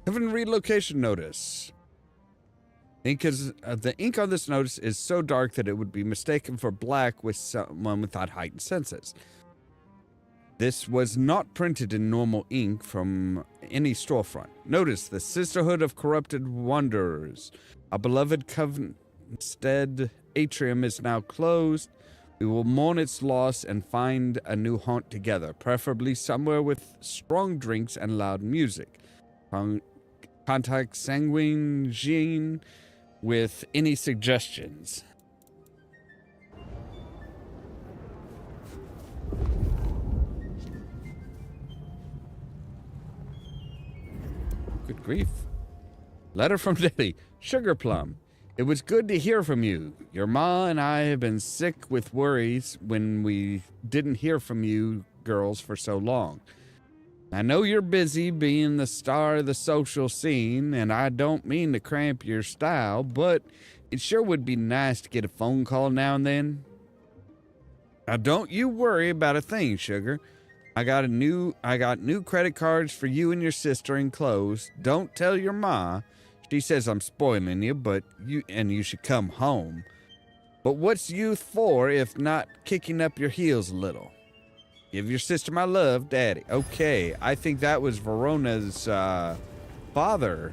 Heaven relocation notice. The ink on this notice is so dark that it would be mistaken for black with someone without heightened senses. This was not printed in normal ink from any storefront. Notice the Sisterhood of Corrupted Wanderers. Our beloved Covenstead Atrium is now closed. We will mourn its loss and find a new haunt together, preferably somewhere with strong drinks and loud music. Contact Sanguine Jean with any suggestions. Good grief. Letter from Daddy. Sugar Plum. It was good to hear from you. Your ma and I have been sick with worries when we didn't hear from you girls for so long. I know you're busy being the star of the social scene, and I don't mean to cramp your style, but it sure would be nice to get a phone call now and then. Now don't you worry about a thing, sugar. I got new credit cards for you and your sister enclosed. Don't tell your ma. She says I'm spoiling you, but you should come home. But what's youth for if not kicking up your heels a little? Give your sister my love, Daddy. Okay, I think that was Verona's father.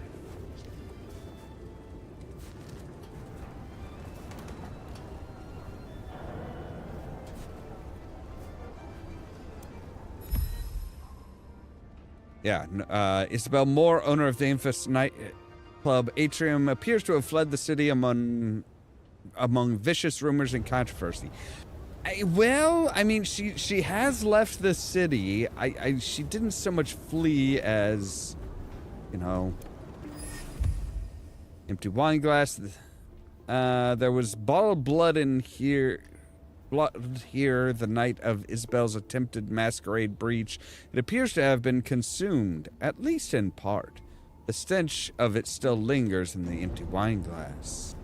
Yeah, Isabel Moore, owner of the infamous night club Atrium, appears to have fled the city among vicious rumors and controversy. Well, I mean, she has left the city. She didn't so much flee as, you know, empty wine glass. There was bottled blood in here. Blood here the night of Isabel's attempted masquerade breach. It appears to have been consumed, at least in part. The stench of it still lingers in the empty wine glass.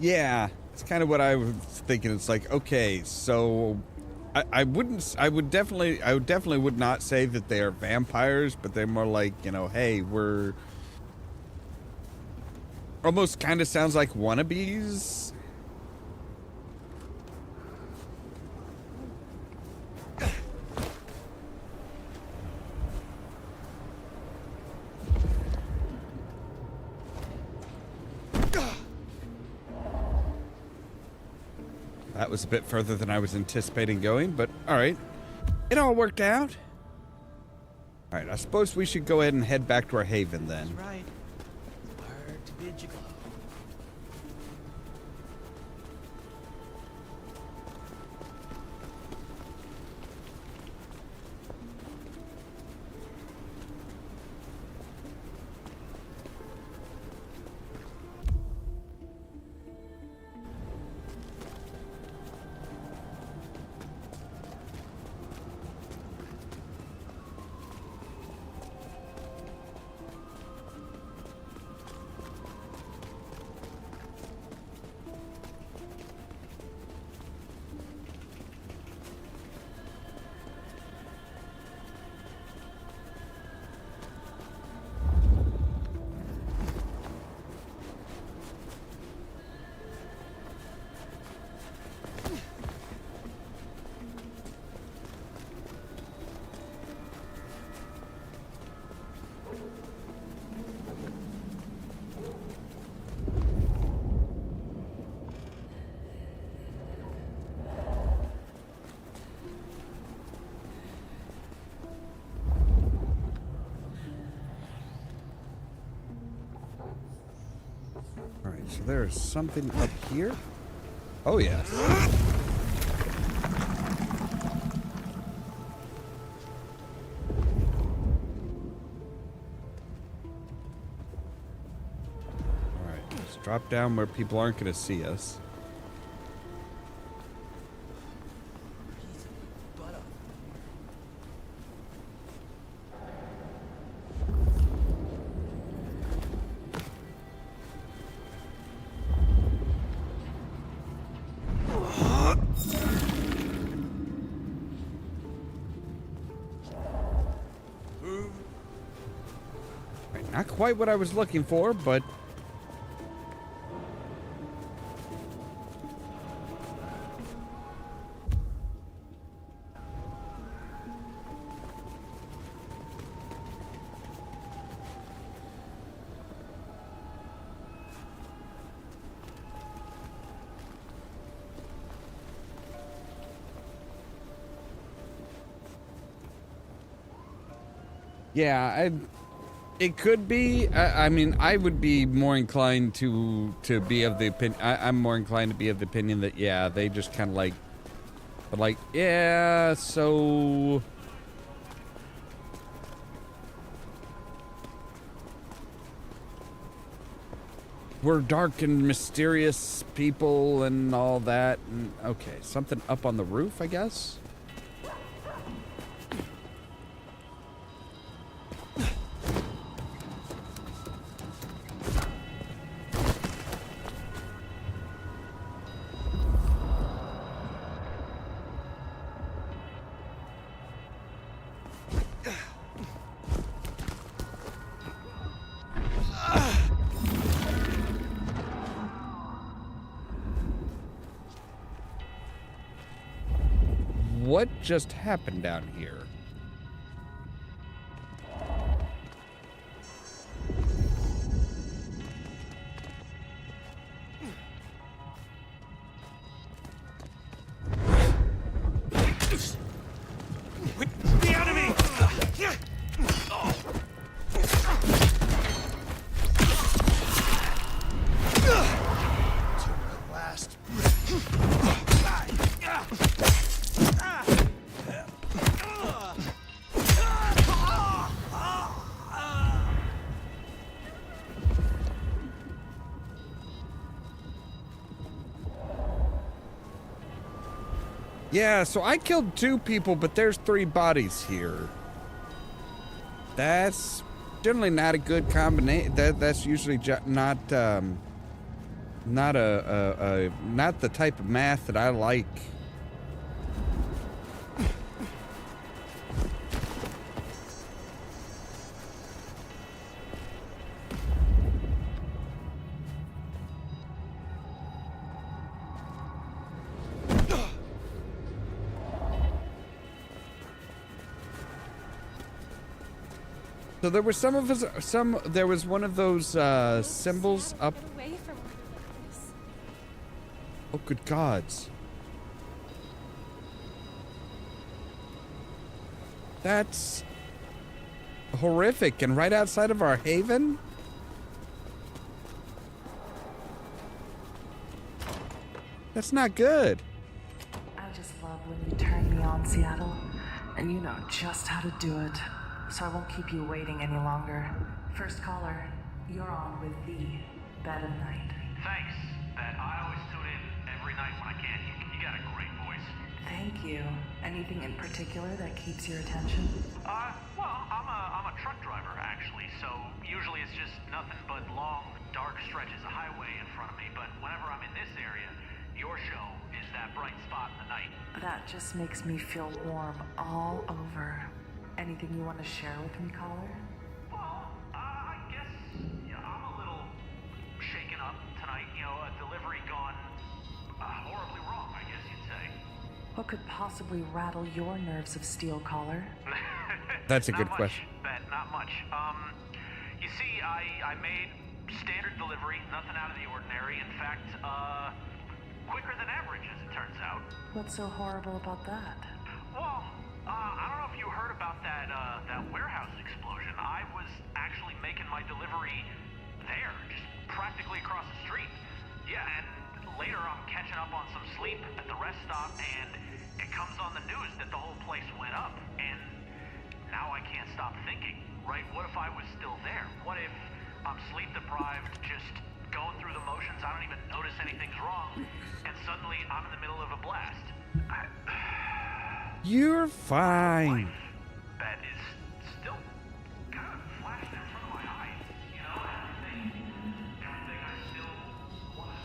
Yeah, it's kind of what I was thinking. It's like, okay, so I would definitely would not say that they are vampires, but they're more like, you know, hey, we're almost kind of sounds like wannabes. That was a bit further than I was anticipating going, but all right. It all worked out. All right, I suppose we should go ahead and head back to our haven then. That's right. Hard to bid you go. So there's something up here? Oh, yes. Alright, let's drop down where people aren't going to see us. Not quite what I was looking for, but... yeah, it could be. I mean, I would be more inclined to be of the opinion. I'm more inclined to be of the opinion that yeah, they just kind of like, yeah. So we're dark and mysterious people and all that. And, okay, something up on the roof, I guess. what just happened down here? The enemy! Last. Yeah, so I killed 2 people, but there's 3 bodies here. That's generally not a good combination. That's usually not not the type of math that I like. So there were there was one of those symbols up. Oh, good gods. That's horrific, and right outside of our haven? That's not good. I just love when you turn me on, Seattle, and you know just how to do it. So I won't keep you waiting any longer. First caller, you're on with the Bet of Night. Thanks, Bet. I always tune in every night when I can. You got a great voice. Thank you. Anything in particular that keeps your attention? Well, I'm a truck driver, actually, so usually it's just nothing but long, dark stretches of highway in front of me, but whenever I'm in this area, your show is that bright spot in the night. That just makes me feel warm all over. Anything you want to share with me, caller? Well, I guess I'm a little shaken up tonight. You know, a delivery gone horribly wrong, I guess you'd say. What could possibly rattle your nerves of steel, caller? That's a good question. Bet, not much. You see, I made standard delivery, nothing out of the ordinary. In fact, quicker than average, as it turns out. What's so horrible about that? Well, I don't know if you heard about that warehouse explosion. I was actually making my delivery there, just practically across the street. Yeah, and later I'm catching up on some sleep at the rest stop, and it comes on the news that the whole place went up. And now I can't stop thinking, right? What if I was still there? What if I'm sleep deprived, just going through the motions, I don't even notice anything's wrong, and suddenly I'm in the middle of a blast? You're fine. That is still kind of flashing in front of my eyes. You know, everything I still want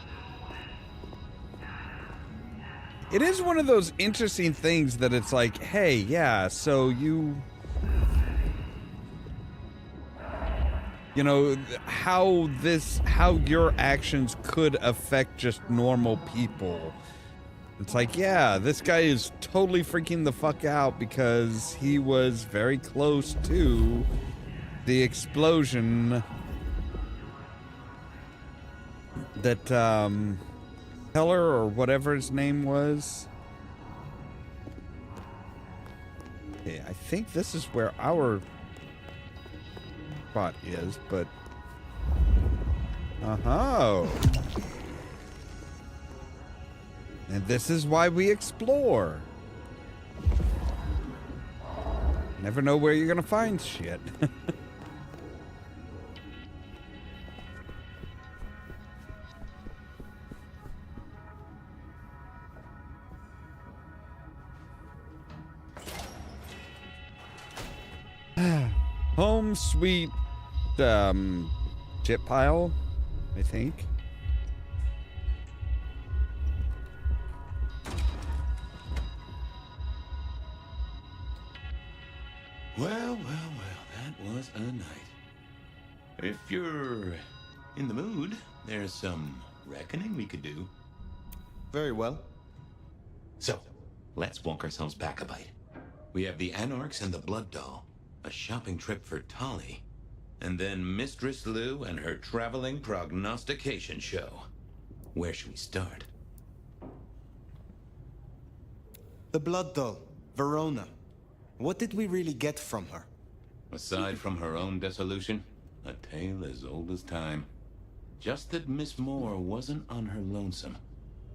to do. It is one of those interesting things that it's like, hey, yeah, so you know, how your actions could affect just normal people. It's like, yeah, this guy is totally freaking the fuck out because he was very close to the explosion that Heller or whatever his name was. Okay, I think this is where our spot is, but and this is why we explore. Never know where you're gonna find shit. Home sweet chip pile, I think. Well, that was a night. If you're in the mood, there's some reckoning we could do. Very well. So, Let's walk ourselves back a bite. We have the Anarchs and the Blood Doll, a shopping trip for Tolly, and then Mistress Lou and her traveling prognostication show. Where should we start? The Blood Doll, Verona. What did we really get from her? Aside from her own dissolution, a tale as old as time. Just that Miss Moore wasn't on her lonesome,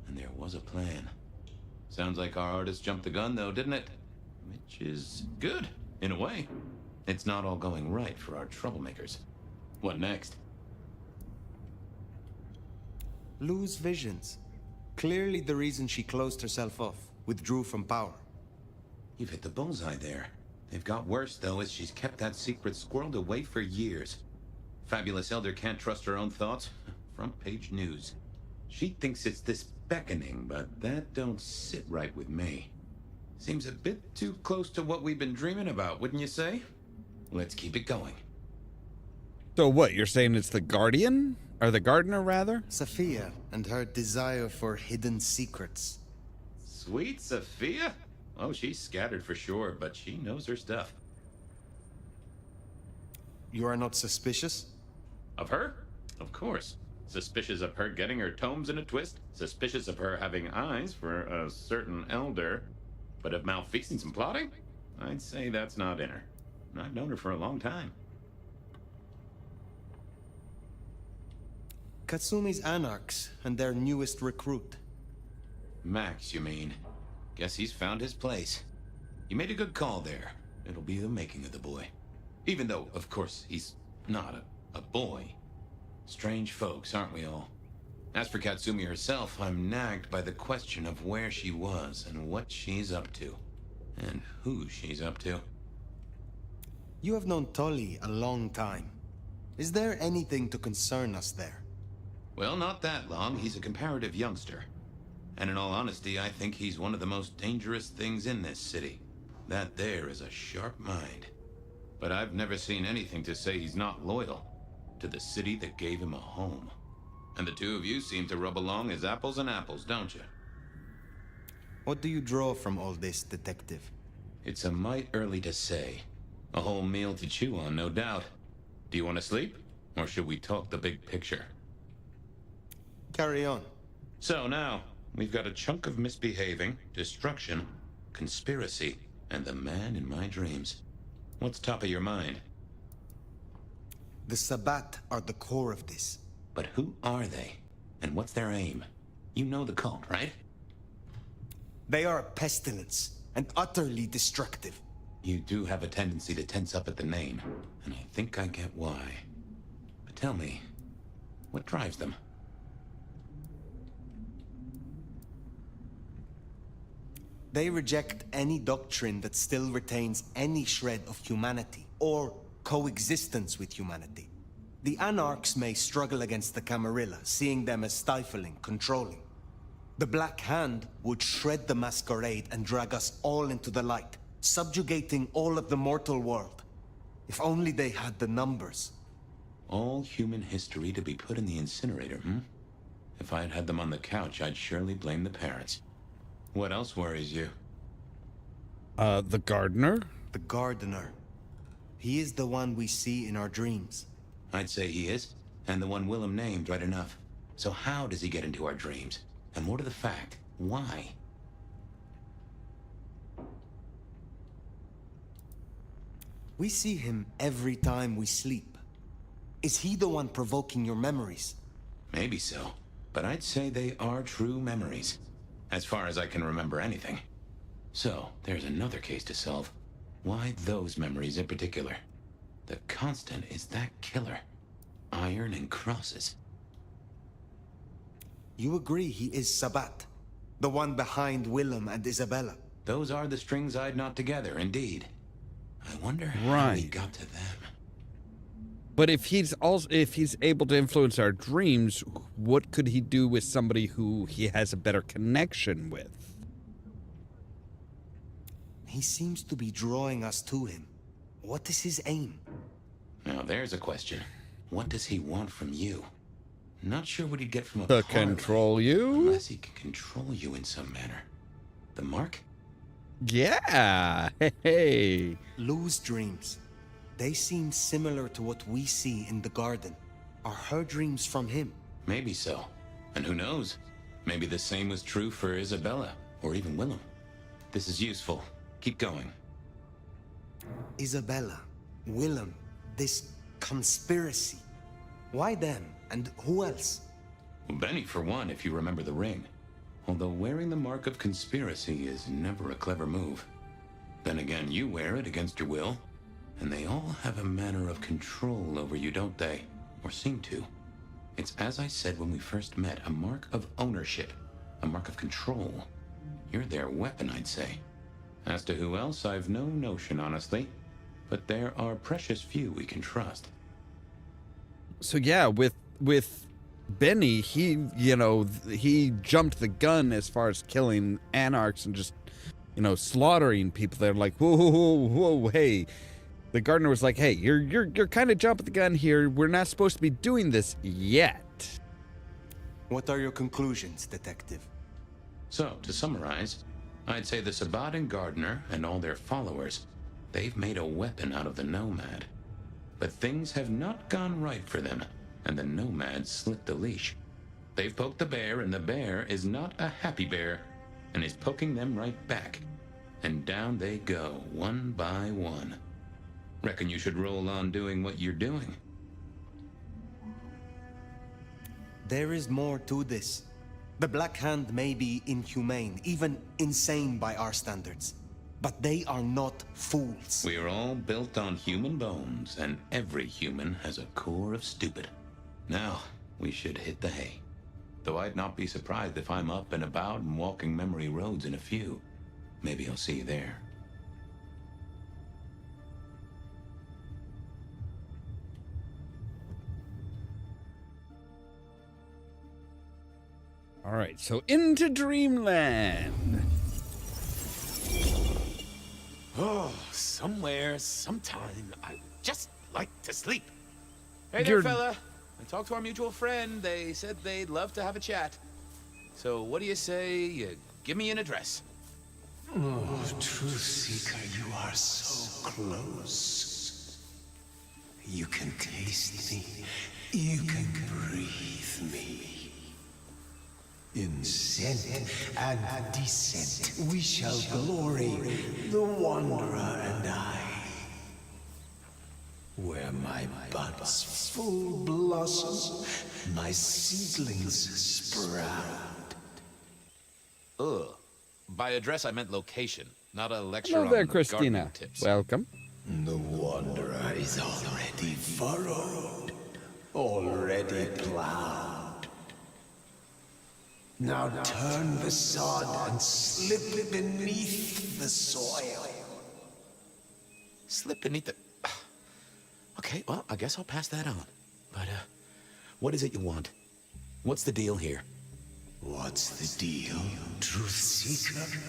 and there was a plan. Sounds like our artist jumped the gun, though, didn't it? Which is good, in a way. It's not all going right for our troublemakers. What next? Lou's visions. Clearly the reason she closed herself off, withdrew from power. You've hit the bullseye there. They've got worse, though, as she's kept that secret squirreled away for years. Fabulous Elder can't trust her own thoughts. Front page news. She thinks it's this beckoning, but that don't sit right with me. Seems a bit too close to what we've been dreaming about, wouldn't you say? Let's keep it going. So what, you're saying it's the Guardian? Or the Gardener, rather? Sophia and her desire for hidden secrets. Sweet Sophia? Oh, she's scattered for sure, but she knows her stuff. You are not suspicious? Of her? Of course. Suspicious of her getting her tomes in a twist. Suspicious of her having eyes for a certain elder. But of malfeasance and plotting? I'd say that's not in her. I've known her for a long time. Katsumi's Anarchs and their newest recruit. Max, you mean? Guess he's found his place. You made a good call there. It'll be the making of the boy. Even though, of course, he's not a boy. Strange folks, aren't we all? As for Katsumi herself, I'm nagged by the question of where she was and what she's up to. And who she's up to. You have known Tolly a long time. Is there anything to concern us there? Well, not that long. He's a comparative youngster. And in all honesty, I think he's one of the most dangerous things in this city. That there is a sharp mind. But I've never seen anything to say he's not loyal to the city that gave him a home. And the two of you seem to rub along as apples and apples, don't you? What do you draw from all this, Detective? It's a mite early to say. A whole meal to chew on, no doubt. Do you want to sleep? Or should we talk the big picture? Carry on. So now, we've got a chunk of misbehaving, destruction, conspiracy, and the man in my dreams. What's top of your mind? The Sabbat are the core of this. But who are they? And what's their aim? You know the cult, right? They are a pestilence, and utterly destructive. You do have a tendency to tense up at the name, and I think I get why. But tell me, what drives them? They reject any doctrine that still retains any shred of humanity, or coexistence with humanity. The Anarchs may struggle against the Camarilla, seeing them as stifling, controlling. The Black Hand would shred the Masquerade and drag us all into the light, subjugating all of the mortal world. If only they had the numbers. All human history to be put in the incinerator, hmm? If I'd had them on the couch, I'd surely blame the parents. What else worries you? The Gardener? The Gardener. He is the one we see in our dreams. I'd say he is, and the one Willem named right enough. So how does he get into our dreams? And more to the fact, why? We see him every time we sleep. Is he the one provoking your memories? Maybe so, but I'd say they are true memories. As far as I can remember anything. So, there's another case to solve. Why those memories in particular? The constant is that killer. Iron and crosses. You agree he is Sabbat, the one behind Willem and Isabella? Those are the strings I'd knot together, indeed. I wonder how he got to them. But if he's able to influence our dreams, what could he do with somebody who he has a better connection with? He seems to be drawing us to him. What is his aim? Now there's a question. What does he want from you? Not sure what he'd get from a To parlay, control you? unless he can control you in some manner. The mark? Yeah. Hey. Lou's dreams. They seem similar to what we see in the garden. Are her dreams from him? Maybe so. And who knows? Maybe the same was true for Isabella, or even Willem. This is useful. Keep going. Isabella, Willem, this conspiracy. Why them? And who else? Well, Benny, for one, if you remember the ring. Although wearing the mark of conspiracy is never a clever move. Then again, you wear it against your will, and they all have a manner of control over you, don't they? Or seem to. It's as I said when we first met, a mark of ownership, a mark of control. You're their weapon, I'd say. As to who else, I've no notion, honestly. But there are precious few we can trust. So yeah, with Benny, he jumped the gun as far as killing anarchs and just, slaughtering people. They're like, whoa, hey. The gardener was like, hey, you're kind of jumping the gun here. We're not supposed to be doing this yet. What are your conclusions, Detective? So, to summarize, I'd say the Sabbat gardener and all their followers, they've made a weapon out of the Nomad. But things have not gone right for them, and the Nomad slipped the leash. They've poked the bear, and the bear is not a happy bear, and is poking them right back. And down they go, one by one. Reckon you should roll on doing what you're doing. There is more to this. The Black Hand may be inhumane, even insane by our standards. But they are not fools. We are all built on human bones, and every human has a core of stupid. Now, we should hit the hay. Though I'd not be surprised if I'm up and about and walking memory roads in a few. Maybe I'll see you there. All right, so into Dreamland. Oh, somewhere, sometime, I just like to sleep. Hey You're- there, fella. I talked to our mutual friend. They said they'd love to have a chat. So what do you say you give me an address? Oh, Truth Seeker, you are so close. You can taste me. You can breathe me. In scent and descent, we shall glory, the Wanderer and I. Where my buds full blossom, my seedlings sprout. Ugh. By address, I meant location, not a lecture Hello on there, gardening Christina. tips. Welcome. The Wanderer is already furrowed, already plowed. Now turn the sod and slip beneath the soil. Slip beneath the... Okay, well, I guess I'll pass that on. But, what is it you want? What's the deal here? What's the deal, Truth Seeker?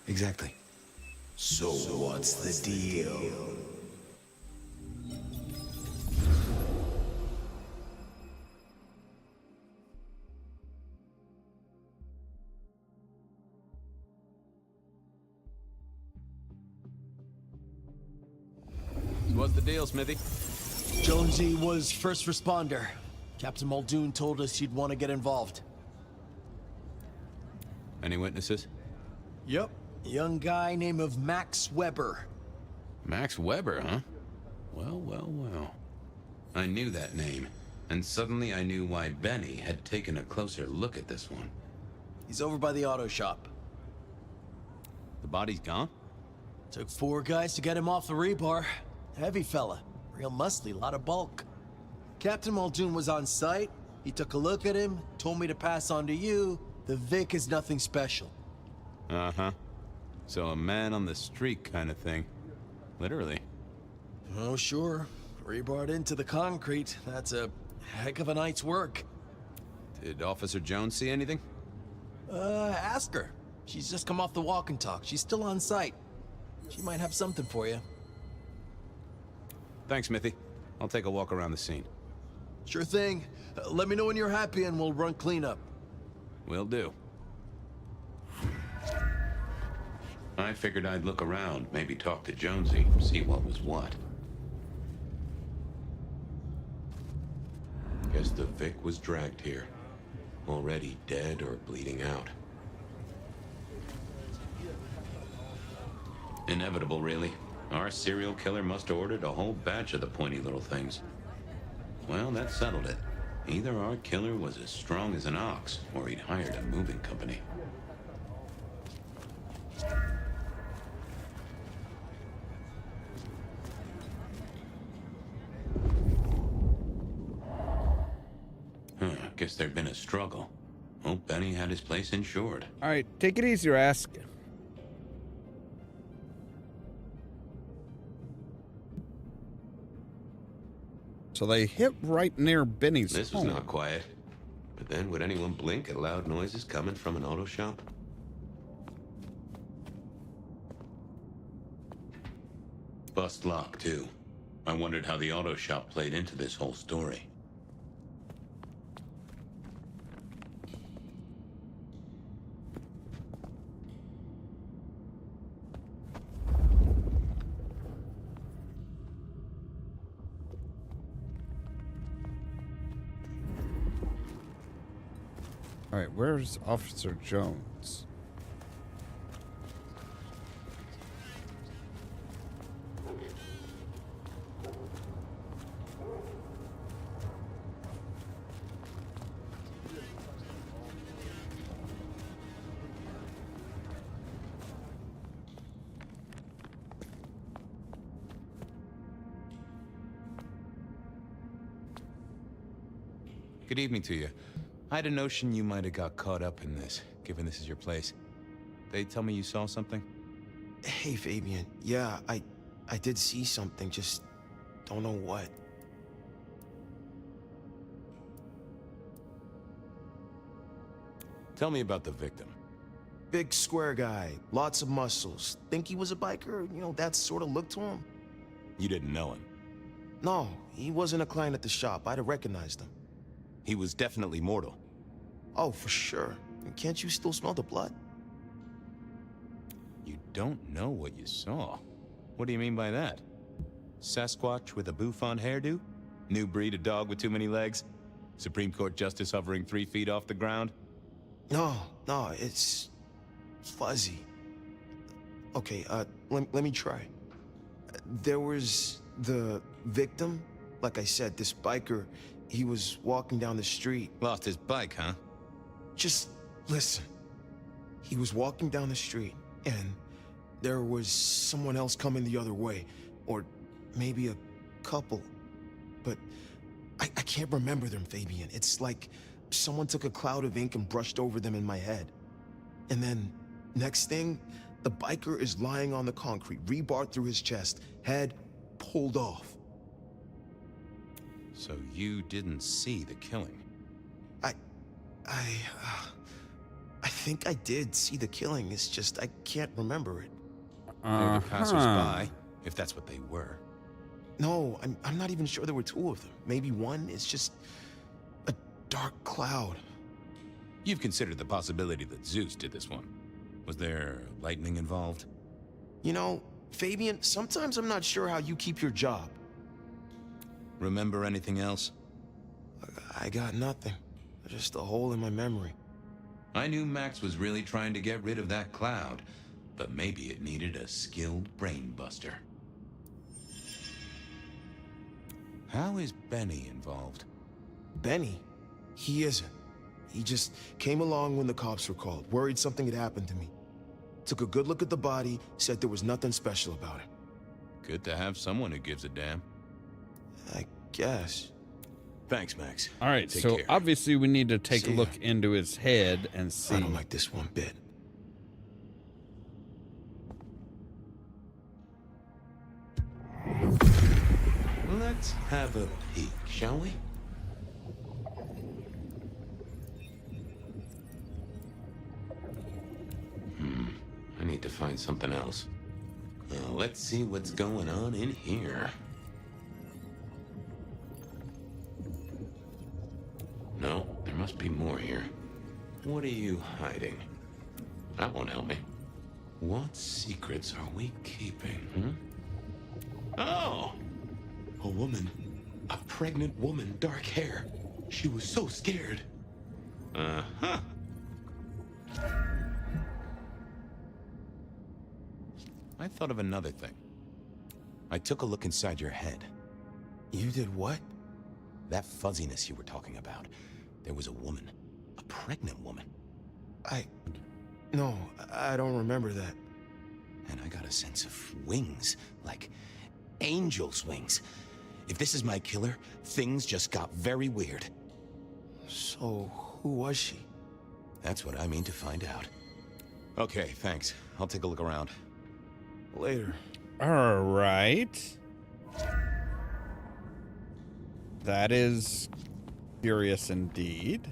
Exactly. So what's the deal? So what's the deal, Smithy? Jonesy was first responder. Captain Muldoon told us you'd want to get involved. Any witnesses? Yep. A young guy named of Max Weber. Max Weber, huh? Well. I knew that name, and suddenly I knew why Benny had taken a closer look at this one. He's over by the auto shop. The body's gone? Took 4 guys to get him off the rebar. Heavy fella. Real muscly, lot of bulk. Captain Muldoon was on site. He took a look at him, told me to pass on to you. The Vic is nothing special. Uh-huh. So a man on the street kind of thing. Literally. Oh, sure. Rebarred into the concrete. That's a heck of a night's work. Did Officer Jones see anything? Ask her. She's just come off the walk and talk. She's still on site. She might have something for you. Thanks, Smithy. I'll take a walk around the scene. Sure thing. Let me know when you're happy and we'll run cleanup. Will do. I figured I'd look around, maybe talk to Jonesy, see what was what. Guess the Vic was dragged here. Already dead or bleeding out. Inevitable, really. Our serial killer must have ordered a whole batch of the pointy little things. Well, that settled it. Either our killer was as strong as an ox, or he'd hired a moving company. Guess there'd been a struggle. Hope Benny had his place insured. All right, take it easy, Rask. So they hit right near Benny's This was not quiet. But then, would anyone blink at loud noises coming from an auto shop? Bust lock, too. I wondered how the auto shop played into this whole story. All right, where's Officer Jones? Good evening to you. I had a notion you might have got caught up in this, given this is your place. They tell me you saw something? Hey, Fabian. Yeah, I did see something, just don't know what. Tell me about the victim. Big square guy, lots of muscles. Think he was a biker? You know, that sort of look to him. You didn't know him? No, he wasn't a client at the shop. I'd have recognized him. He was definitely mortal. Oh, for sure. Can't you still smell the blood? You don't know what you saw. What do you mean by that? Sasquatch with a bouffant hairdo? New breed of dog with too many legs? Supreme Court justice hovering 3 feet off the ground? No, it's fuzzy. Okay, let me try. There was the victim. Like I said, this biker, he was walking down the street. Lost his bike, huh? Just listen. He was walking down the street, and there was someone else coming the other way. Or maybe a couple. But I can't remember them, Fabian. It's like someone took a cloud of ink and brushed over them in my head. And then, next thing, the biker is lying on the concrete, rebar through his chest, head pulled off. So you didn't see the killing? I think I did see the killing. It's just I can't remember it. Or the passers-by, if that's what they were. No, I'm not even sure there were 2 of them. Maybe one. It's just a dark cloud. You've considered the possibility that Zeus did this one. Was there lightning involved? You know, Fabian, sometimes I'm not sure how you keep your job. Remember anything else? I got nothing. Just a hole in my memory. I knew Max was really trying to get rid of that cloud, but maybe it needed a skilled brain buster. How is Benny involved? Benny? He isn't. He just came along when the cops were called, worried something had happened to me. Took a good look at the body, said there was nothing special about him. Good to have someone who gives a damn. I guess. Thanks, Max. All right, Take so care. obviously we need to take a look into his head and see. I don't like this one bit. Let's have a peek, shall we? I need to find something else. Let's see what's going on in here. No, there must be more here. What are you hiding? That won't help me. What secrets are we keeping, Oh! A woman. A pregnant woman, dark hair. She was so scared. Uh-huh. I thought of another thing. I took a look inside your head. You did what? That fuzziness you were talking about. There was a woman. A pregnant woman. No, I don't remember that. And I got a sense of wings. Like angel's wings. If this is my killer, things just got very weird. So, who was she? That's what I mean to find out. Okay, thanks. I'll take a look around. Later. All right. That is curious indeed.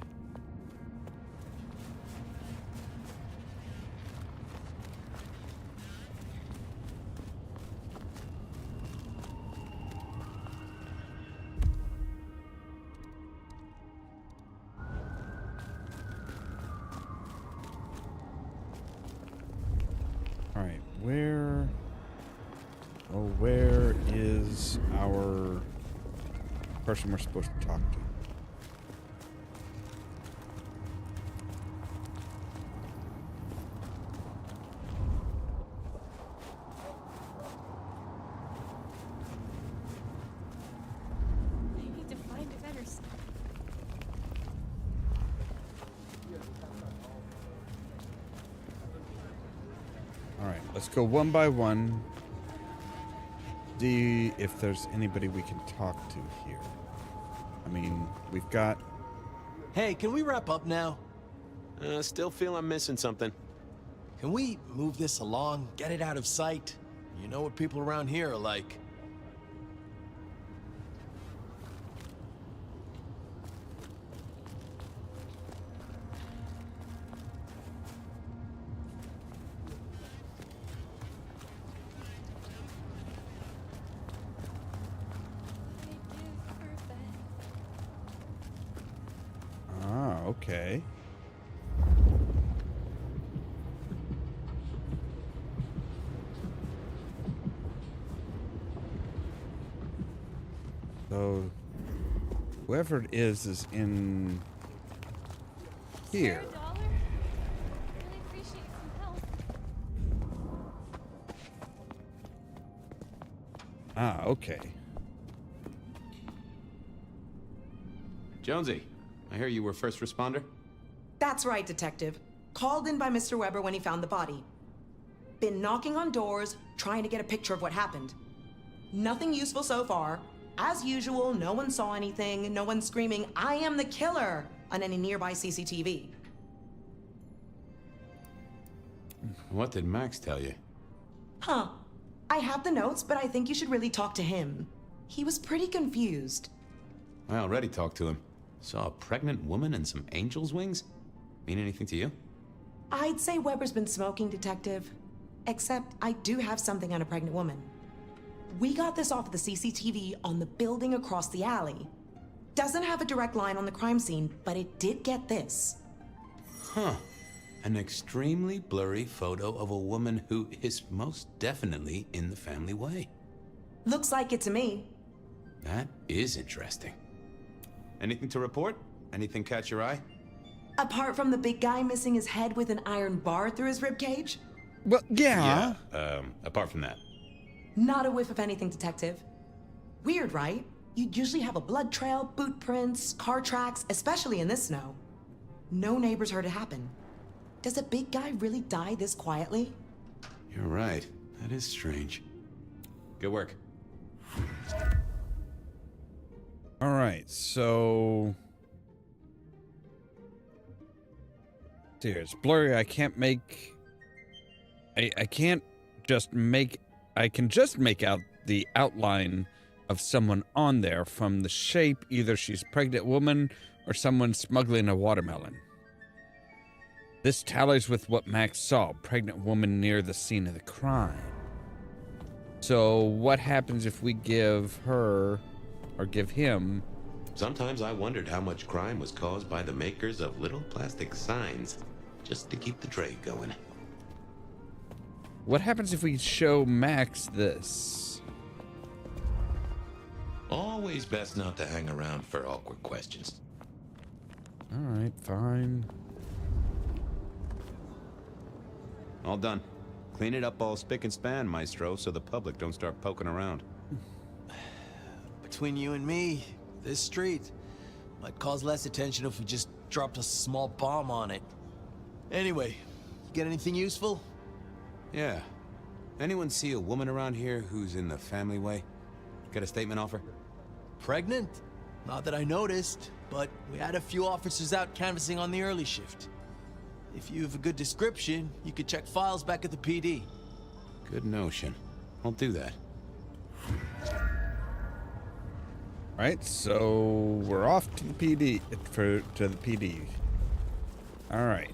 All right, where is our person we're supposed to talk to? I need to find a better spot. All right, let's go one by one. See if there's anybody we can talk to here. I mean, we've got... Hey, can we wrap up now? Still feel I'm missing something. Can we move this along? Get it out of sight? You know what people around here are like. Ah, okay. So, whoever it is in here. Really appreciate some help. Ah, okay. Jonesy, I hear you were first responder? That's right, Detective. Called in by Mr. Weber when he found the body. Been knocking on doors, trying to get a picture of what happened. Nothing useful so far. As usual, no one saw anything, no one screaming, "I am the killer!" on any nearby CCTV. What did Max tell you? Huh. I have the notes, but I think you should really talk to him. He was pretty confused. I already talked to him. Saw a pregnant woman and some angel's wings? Mean anything to you? I'd say Weber's been smoking, Detective. Except I do have something on a pregnant woman. We got this off of the CCTV on the building across the alley. Doesn't have a direct line on the crime scene, but it did get this. Huh. An extremely blurry photo of a woman who is most definitely in the family way. Looks like it to me. That is interesting. Anything to report? Anything catch your eye? Apart from the big guy missing his head with an iron bar through his ribcage? Well, yeah. Apart from that. Not a whiff of anything, Detective. Weird, right? You'd usually have a blood trail, boot prints, car tracks, especially in this snow. No neighbors heard it happen. Does a big guy really die this quietly? You're right. That is strange. Good work. All right, so... Here, it's blurry. I can't make... I can't just make... I can just make out the outline of someone on there from the shape. Either she's a pregnant woman or someone smuggling a watermelon. This tallies with what Max saw, pregnant woman near the scene of the crime. So what happens if we give her, or give him... Sometimes I wondered how much crime was caused by the makers of little plastic signs, just to keep the trade going. What happens if we show Max this? Always best not to hang around for awkward questions. Alright, fine. All done. Clean it up all spick and span, Maestro, so the public don't start poking around. Between you and me, this street might cause less attention if we just dropped a small bomb on it. Anyway, you get anything useful? Yeah. Anyone see a woman around here who's in the family way? Got a statement offer? Pregnant? Not that I noticed, but we had a few officers out canvassing on the early shift. If you have a good description, you could check files back at the PD. Good notion. I'll do that. Right, so we're off to the PD to the PD. All right.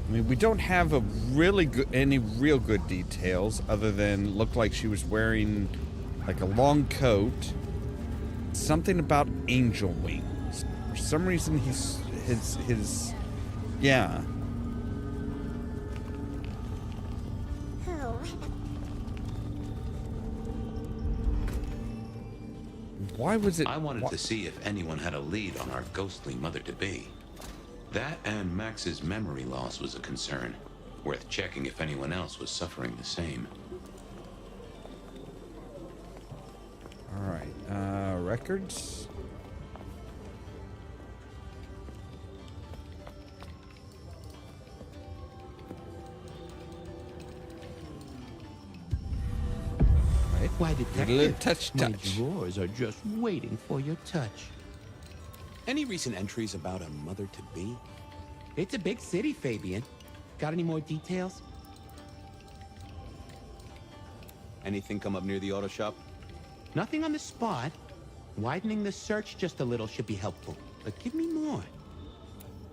I mean, we don't have any real good details other than looked like she was wearing like a long coat. Something about angel wings. For some reason, yeah. Why was it? I wanted to see if anyone had a lead on our ghostly mother-to-be. That and Max's memory loss was a concern. Worth checking if anyone else was suffering the same. All right, records. Right. Why, detective? Touch. My drawers are just waiting for your touch. Any recent entries about a mother-to-be? It's a big city, Fabian. Got any more details? Anything come up near the auto shop? Nothing on the spot. Widening the search just a little should be helpful. But give me more.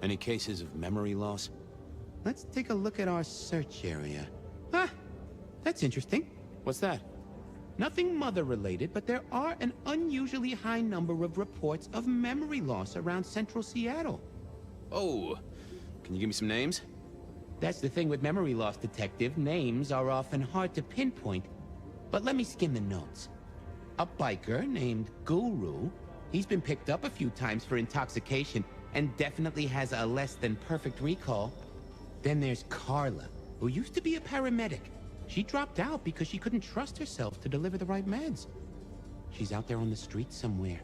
Any cases of memory loss? Let's take a look at our search area. Ah, that's interesting. What's that? Nothing mother-related, but there are an unusually high number of reports of memory loss around central Seattle. Oh, can you give me some names? That's the thing with memory loss, Detective. Names are often hard to pinpoint. But let me skim the notes. A biker named Guru. He's been picked up a few times for intoxication and definitely has a less than perfect recall. Then there's Carla, who used to be a paramedic. She dropped out because she couldn't trust herself to deliver the right meds. She's out there on the streets somewhere.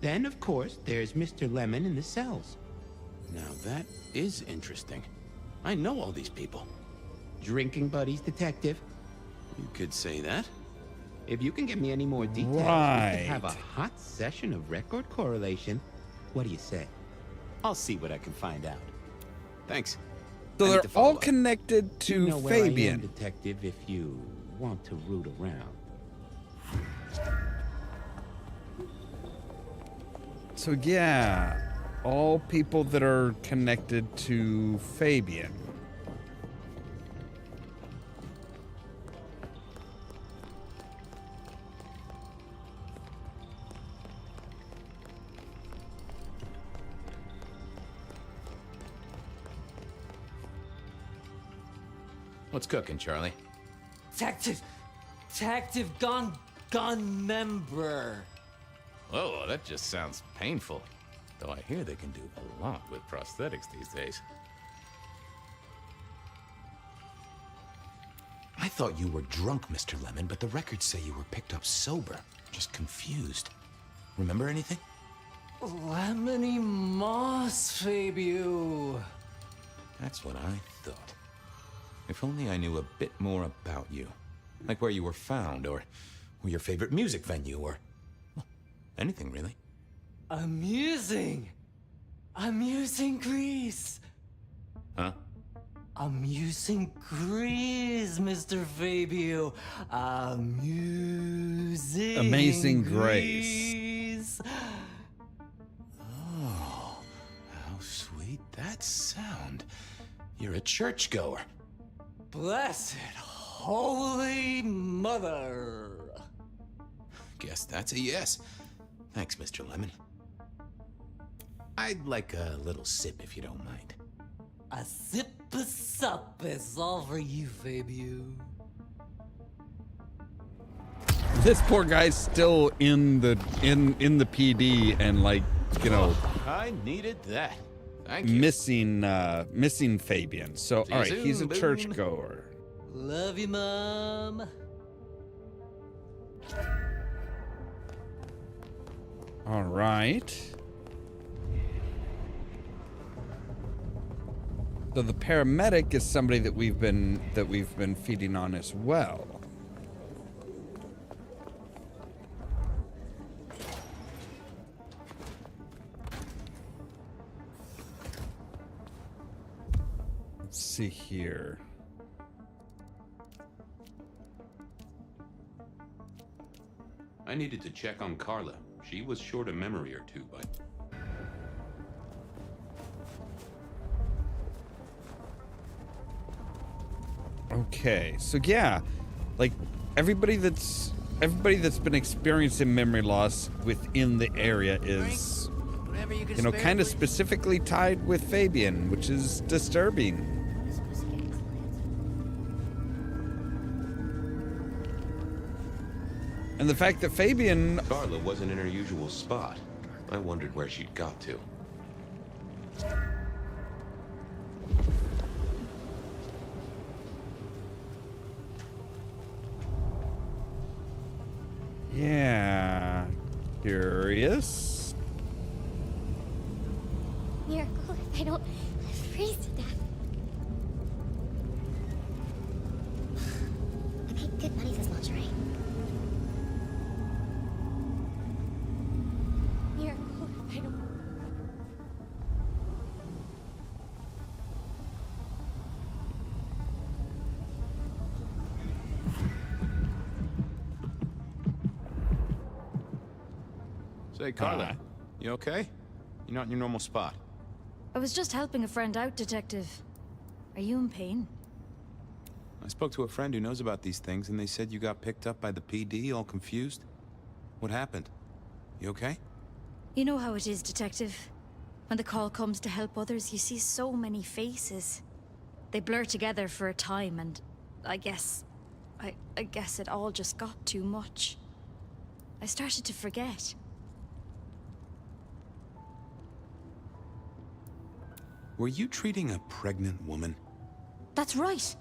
Then, of course, there's Mr. Lemon in the cells. Now that is interesting. I know all these people. Drinking buddies, Detective. You could say that. If you can get me any more details, we could have a hot session of record correlation. What do you say? I'll see what I can find out. Thanks. So they're all connected to you know where I am, Fabian. Detective, if you want to root around. So yeah, all people that are connected to Fabian. What's cooking, Charlie? Detective gun member. Oh, that just sounds painful. Though I hear they can do a lot with prosthetics these days. I thought you were drunk, Mr. Lemon, but the records say you were picked up sober. Just confused. Remember anything? Lemony moss, Fabio. That's what I thought. If only I knew a bit more about you. Like where you were found, or your favorite music venue, or well, anything really. Amusing Grease. Huh? Amusing Grease, Mr. Fabio. Amazing Grace. Oh, how sweet that sound. You're a churchgoer. Blessed Holy Mother. Guess that's a yes. Thanks, Mr. Lemon. I'd like a little sip if you don't mind. A sip of sup is all for you, Fabio. This poor guy's still in the PD and like, you know, I needed that. Thank you. missing Fabian. So See all you right, soon, he's a Boone. churchgoer. Love you, Mom. All right. So the paramedic is somebody that we've been feeding on as well. Let's see here. I needed to check on Carla. She was short a memory or two, but... Okay, so yeah, like everybody that's been experiencing memory loss within the area is, you know, kind of specifically tied with Fabian, which is disturbing. And the fact that Fabian... Carla wasn't in her usual spot. I wondered where she'd got to. Yeah, curious. Miracle if I don't freeze to death. I paid good money this much, right? Miracle if I don't... Say, Carla, you okay? You're not in your normal spot. I was just helping a friend out, Detective. Are you in pain? I spoke to a friend who knows about these things, and they said you got picked up by the PD, all confused. What happened? You okay? You know how it is, Detective. When the call comes to help others, you see so many faces. They blur together for a time, and I guess it all just got too much. I started to forget. Were you treating a pregnant woman? That's right.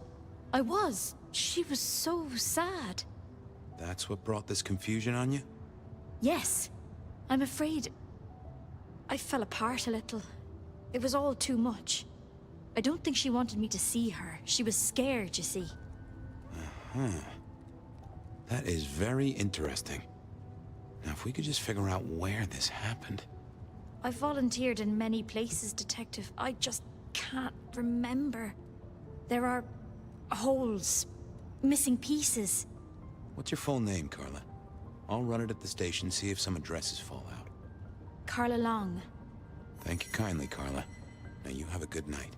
I was. She was so sad. That's what brought this confusion on you? Yes. I'm afraid I fell apart a little. It was all too much. I don't think she wanted me to see her. She was scared, you see. Uh-huh. That is very interesting. Now, if we could just figure out where this happened. I volunteered in many places, Detective. I just can't remember. There are holes, missing pieces. What's your full name, Carla? I'll run it at the station, see if some addresses fall out. Carla Long. Thank you kindly, Carla. Now you have a good night.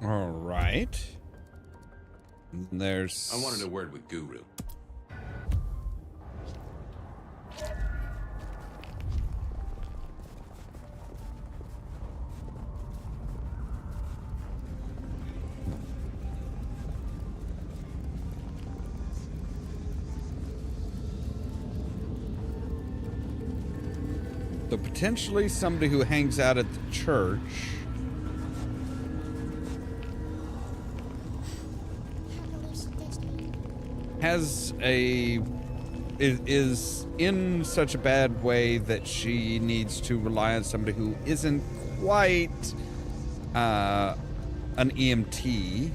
All right. There's... I wanted a word with Guru. So potentially somebody who hangs out at the church. Is in such a bad way that she needs to rely on somebody who isn't quite an EMT.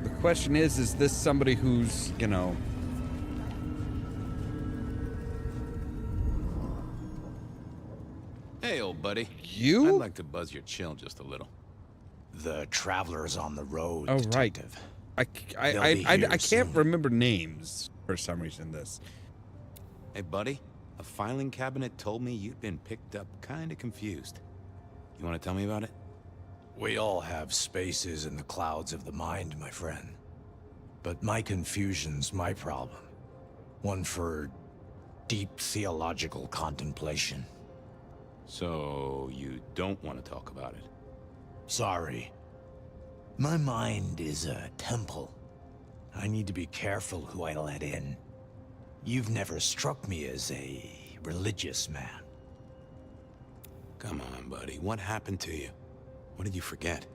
The question is this somebody who's, you know... Hey, old buddy. You? I'd like to buzz your chill just a little. The traveler's on the road, Oh, Detective. right. I can't remember names for some reason this. Hey, buddy. A filing cabinet told me you'd been picked up kind of confused. You want to tell me about it? We all have spaces in the clouds of the mind, my friend. But my confusion's my problem. One for deep theological contemplation. So, you don't want to talk about it? Sorry. My mind is a temple. I need to be careful who I let in. You've never struck me as a religious man. Come on, buddy. What happened to you? What did you forget?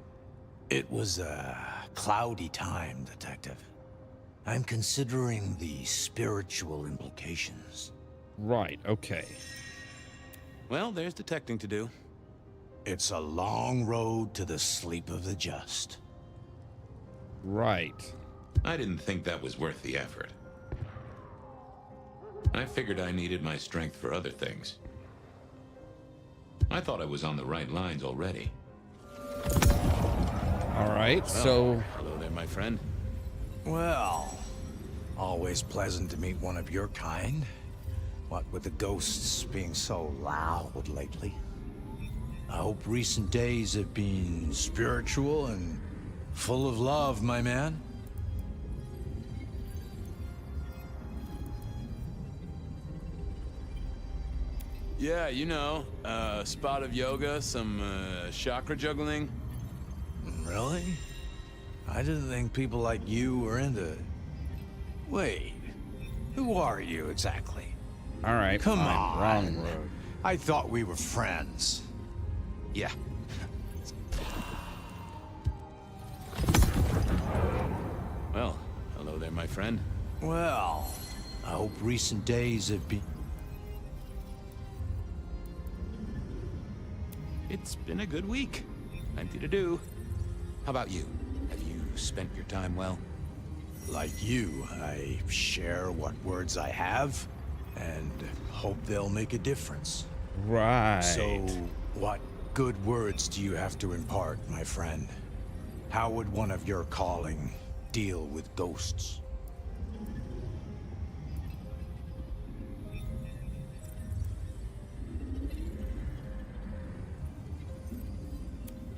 It was a cloudy time, Detective. I'm considering the spiritual implications. Right, okay. Well, there's detecting to do. It's a long road to the sleep of the just. Right. I didn't think that was worth the effort. I figured I needed my strength for other things. I thought I was on the right lines already. All right, Well, so... Hello there, my friend. Well, always pleasant to meet one of your kind. What with the ghosts being so loud lately. I hope recent days have been spiritual and full of love, my man. Yeah, you know, a spot of yoga, some chakra juggling. Really? I didn't think people like you were into... Wait, who are you exactly? All right, Come fine. on. Wrong road. I thought we were friends. Yeah. Well, hello there, my friend. Well, I hope recent days have been... It's been a good week. Plenty to do. How about you? Have you spent your time well? Like you, I share what words I have, and hope they'll make a difference. Right. So, what good words do you have to impart, my friend? How would one of your calling deal with ghosts?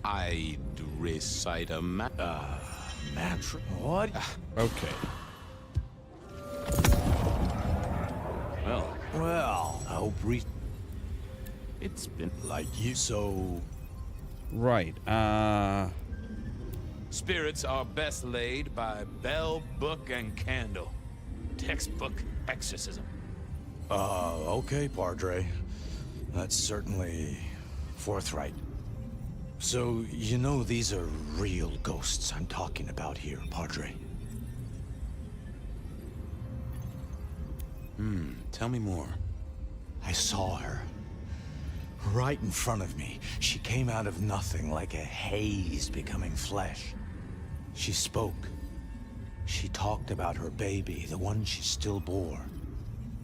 I'd recite a mantra? What? Okay. Well, I hope it's been like you, so... Right, Spirits are best laid by bell, book, and candle. Textbook exorcism. Okay, Padre. That's certainly forthright. So, you know these are real ghosts I'm talking about here, Padre. Tell me more. I saw her. Right in front of me. She came out of nothing, like a haze becoming flesh. She spoke. She talked about her baby, the one she still bore.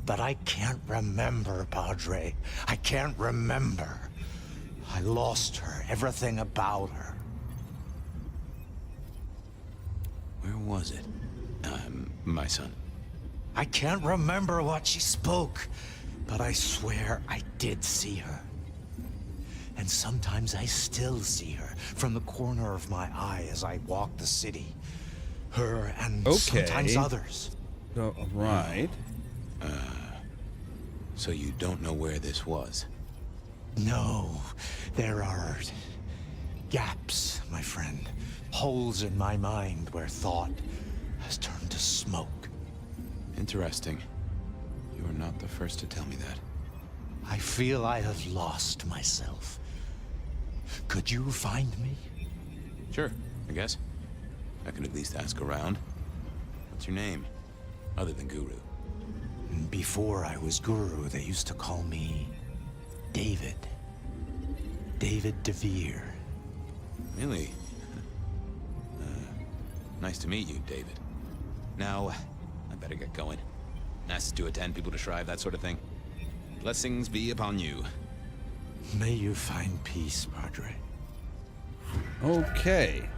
But I can't remember, Padre. I can't remember. I lost her, everything about her. Where was it? My son. I can't remember what she spoke, but I swear I did see her. And sometimes I still see her from the corner of my eye as I walk the city. Her and sometimes others. Right. So you don't know where this was? No, there are gaps, my friend. Holes in my mind where thought has turned to smoke. Interesting. You are not the first to tell me that. I feel I have lost myself. Could you find me? Sure, I guess. I could at least ask around. What's your name? Other than Guru. Before I was Guru, they used to call me David. David DeVere. Really? Nice to meet you, David. Now, I better get going. Masses to attend, people to shrive, that sort of thing. Blessings be upon you. May you find peace, Padre. Okay.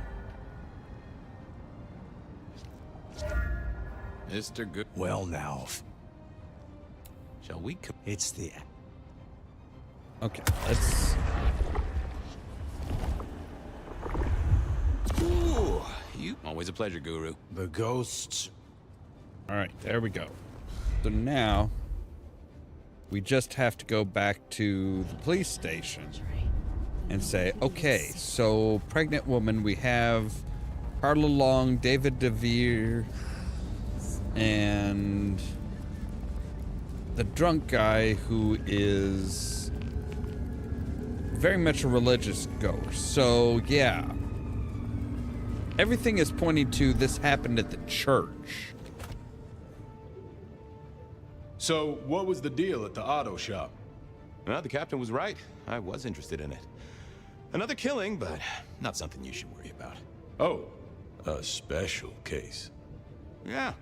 Mr. Good. Well now. Shall we It's the... Okay, let's... Ooh, you always a pleasure, Guru. The ghosts. All right, there we go. So now we just have to go back to the police station and say, okay, so pregnant woman, we have Carla Long, David DeVere, and the drunk guy who is very much a religious goer. So, yeah. Everything is pointing to this happened at the church. So, what was the deal at the auto shop? Well, the captain was right. I was interested in it. Another killing, but not something you should worry about. Oh, a special case. Yeah.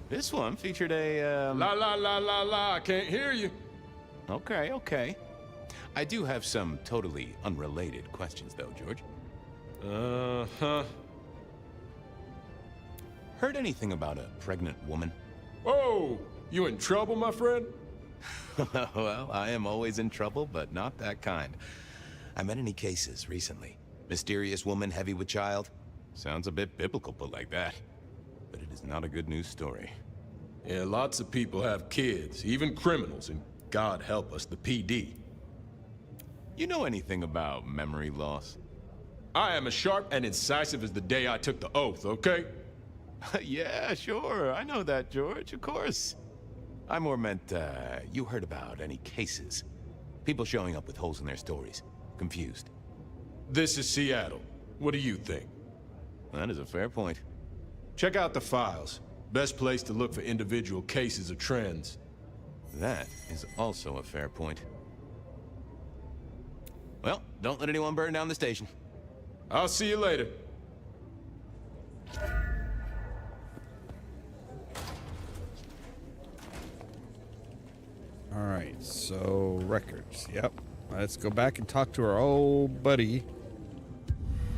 This one featured a, La la la la la, I can't hear you. Okay, okay. I do have some totally unrelated questions, though, George. Uh-huh. Heard anything about a pregnant woman? Whoa! You in trouble, my friend? Well, I am always in trouble, but not that kind. I met any cases recently. Mysterious woman heavy with child? Sounds a bit biblical put like that. But it is not a good news story. Yeah, lots of people have kids, even criminals, and God help us, the PD. You know anything about memory loss? I am as sharp and incisive as the day I took the oath, okay? Yeah, sure. I know that, George, of course. I more meant, you heard about any cases. People showing up with holes in their stories. Confused. This is Seattle. What do you think? That is a fair point. Check out the files. Best place to look for individual cases or trends. That is also a fair point. Well, don't let anyone burn down the station. I'll see you later. All right, so records. Yep. Let's go back and talk to our old buddy,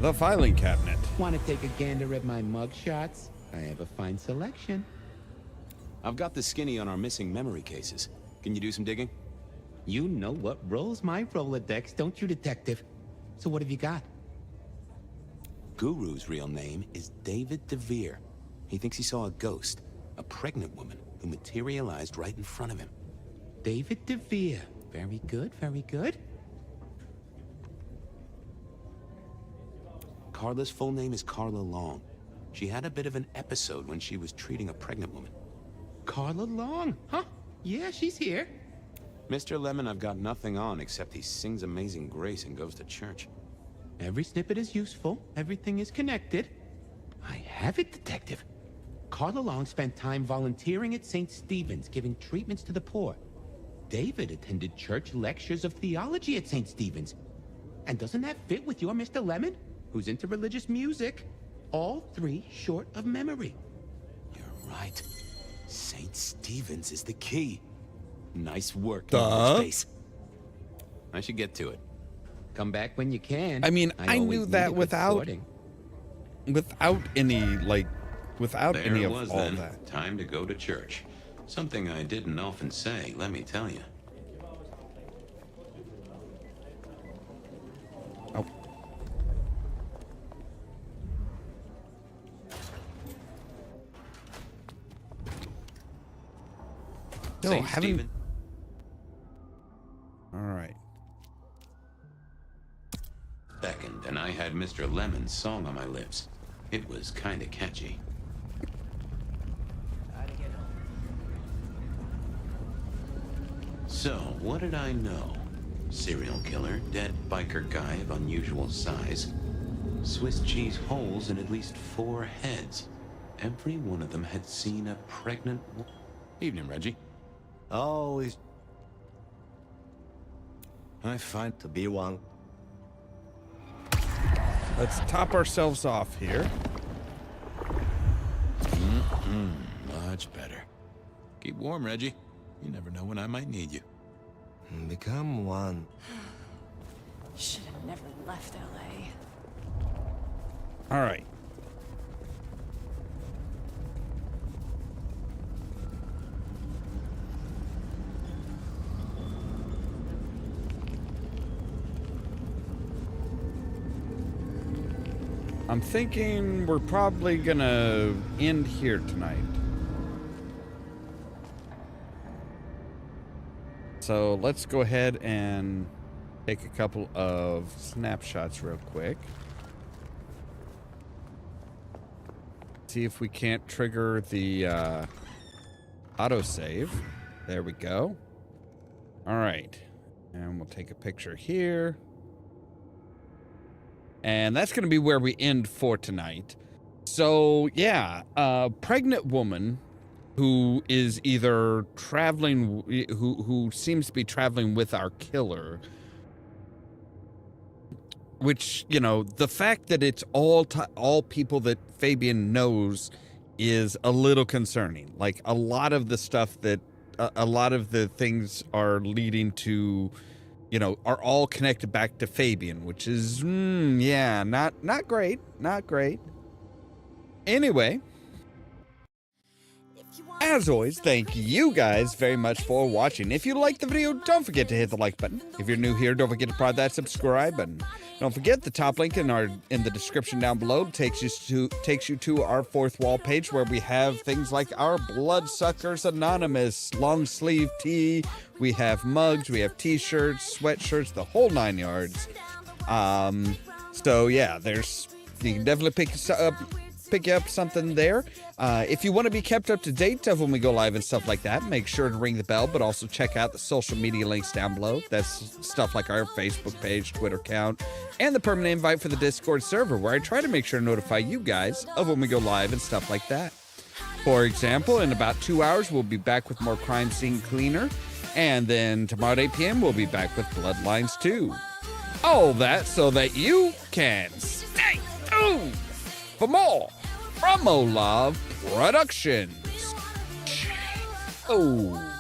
the filing cabinet. Want to take a gander at my mug shots? I have a fine selection. I've got the skinny on our missing memory cases. Can you do some digging? You know what rolls my Rolodex, don't you, detective? So what have you got? Guru's real name is David DeVere. He thinks he saw a ghost, a pregnant woman who materialized right in front of him. David DeVere. Very good, very good. Carla's full name is Carla Long. She had a bit of an episode when she was treating a pregnant woman. Carla Long, huh? Yeah, she's here. Mr. Lemon, I've got nothing on except he sings Amazing Grace and goes to church. Every snippet is useful. Everything is connected. I have it, detective. Carla Long spent time volunteering at St. Stephen's, giving treatments to the poor. David attended church lectures of theology at St. Stephen's. And doesn't that fit with your Mr. Lemon, who's into religious music? All three short of memory. You're right. St. Stephen's is the key. Nice work, Space. I should get to it. Come back when you can. I mean, I knew that without any, like, without There any it of was, all then. that. Time to go to church. Something I didn't often say, let me tell you. Oh. No, St. haven't. Stephen. All right. Beckoned, and I had Mr. Lemon's song on my lips. It was kinda catchy. So, what did I know? Serial killer, dead biker guy of unusual size. Swiss cheese holes in at least 4 heads. Every one of them had seen a pregnant Evening, Reggie. Always. I find to be one. Let's top ourselves off here. Much better. Keep warm, Reggie. You never know when I might need you. Become one. Should have never left LA. All right. I'm thinking we're probably gonna end here tonight. So let's go ahead and take a couple of snapshots real quick. See if we can't trigger the autosave. There we go. All right. And we'll take a picture here. And that's going to be where we end for tonight. So, yeah, pregnant woman who is either traveling, who seems to be traveling with our killer. Which, you know, the fact that it's all people that Fabian knows is a little concerning. Like, a lot of the stuff that, a lot of the things are leading to, you know, are all connected back to Fabian, which is, yeah, not great, not great. Anyway, as always, thank you guys very much for watching. If you liked the video, don't forget to hit the like button. If you're new here, don't forget to press that subscribe button. Don't forget the top link in the description down below takes you to our fourth wall page where we have things like our Bloodsuckers Anonymous long sleeve tee. We have mugs, we have t-shirts, sweatshirts, the whole 9 yards. So yeah, you can definitely pick up something there. If you want to be kept up to date of when we go live and stuff like that, make sure to ring the bell, but also check out the social media links down below. That's stuff like our Facebook page, Twitter account, and the permanent invite for the Discord server, where I try to make sure to notify you guys of when we go live and stuff like that. For example, in about 2 hours, we'll be back with more Crime Scene Cleaner, and then tomorrow at 8 p.m., we'll be back with Bloodlines 2. All that so that you can stay tuned for more from Ollamh Productions. Oh.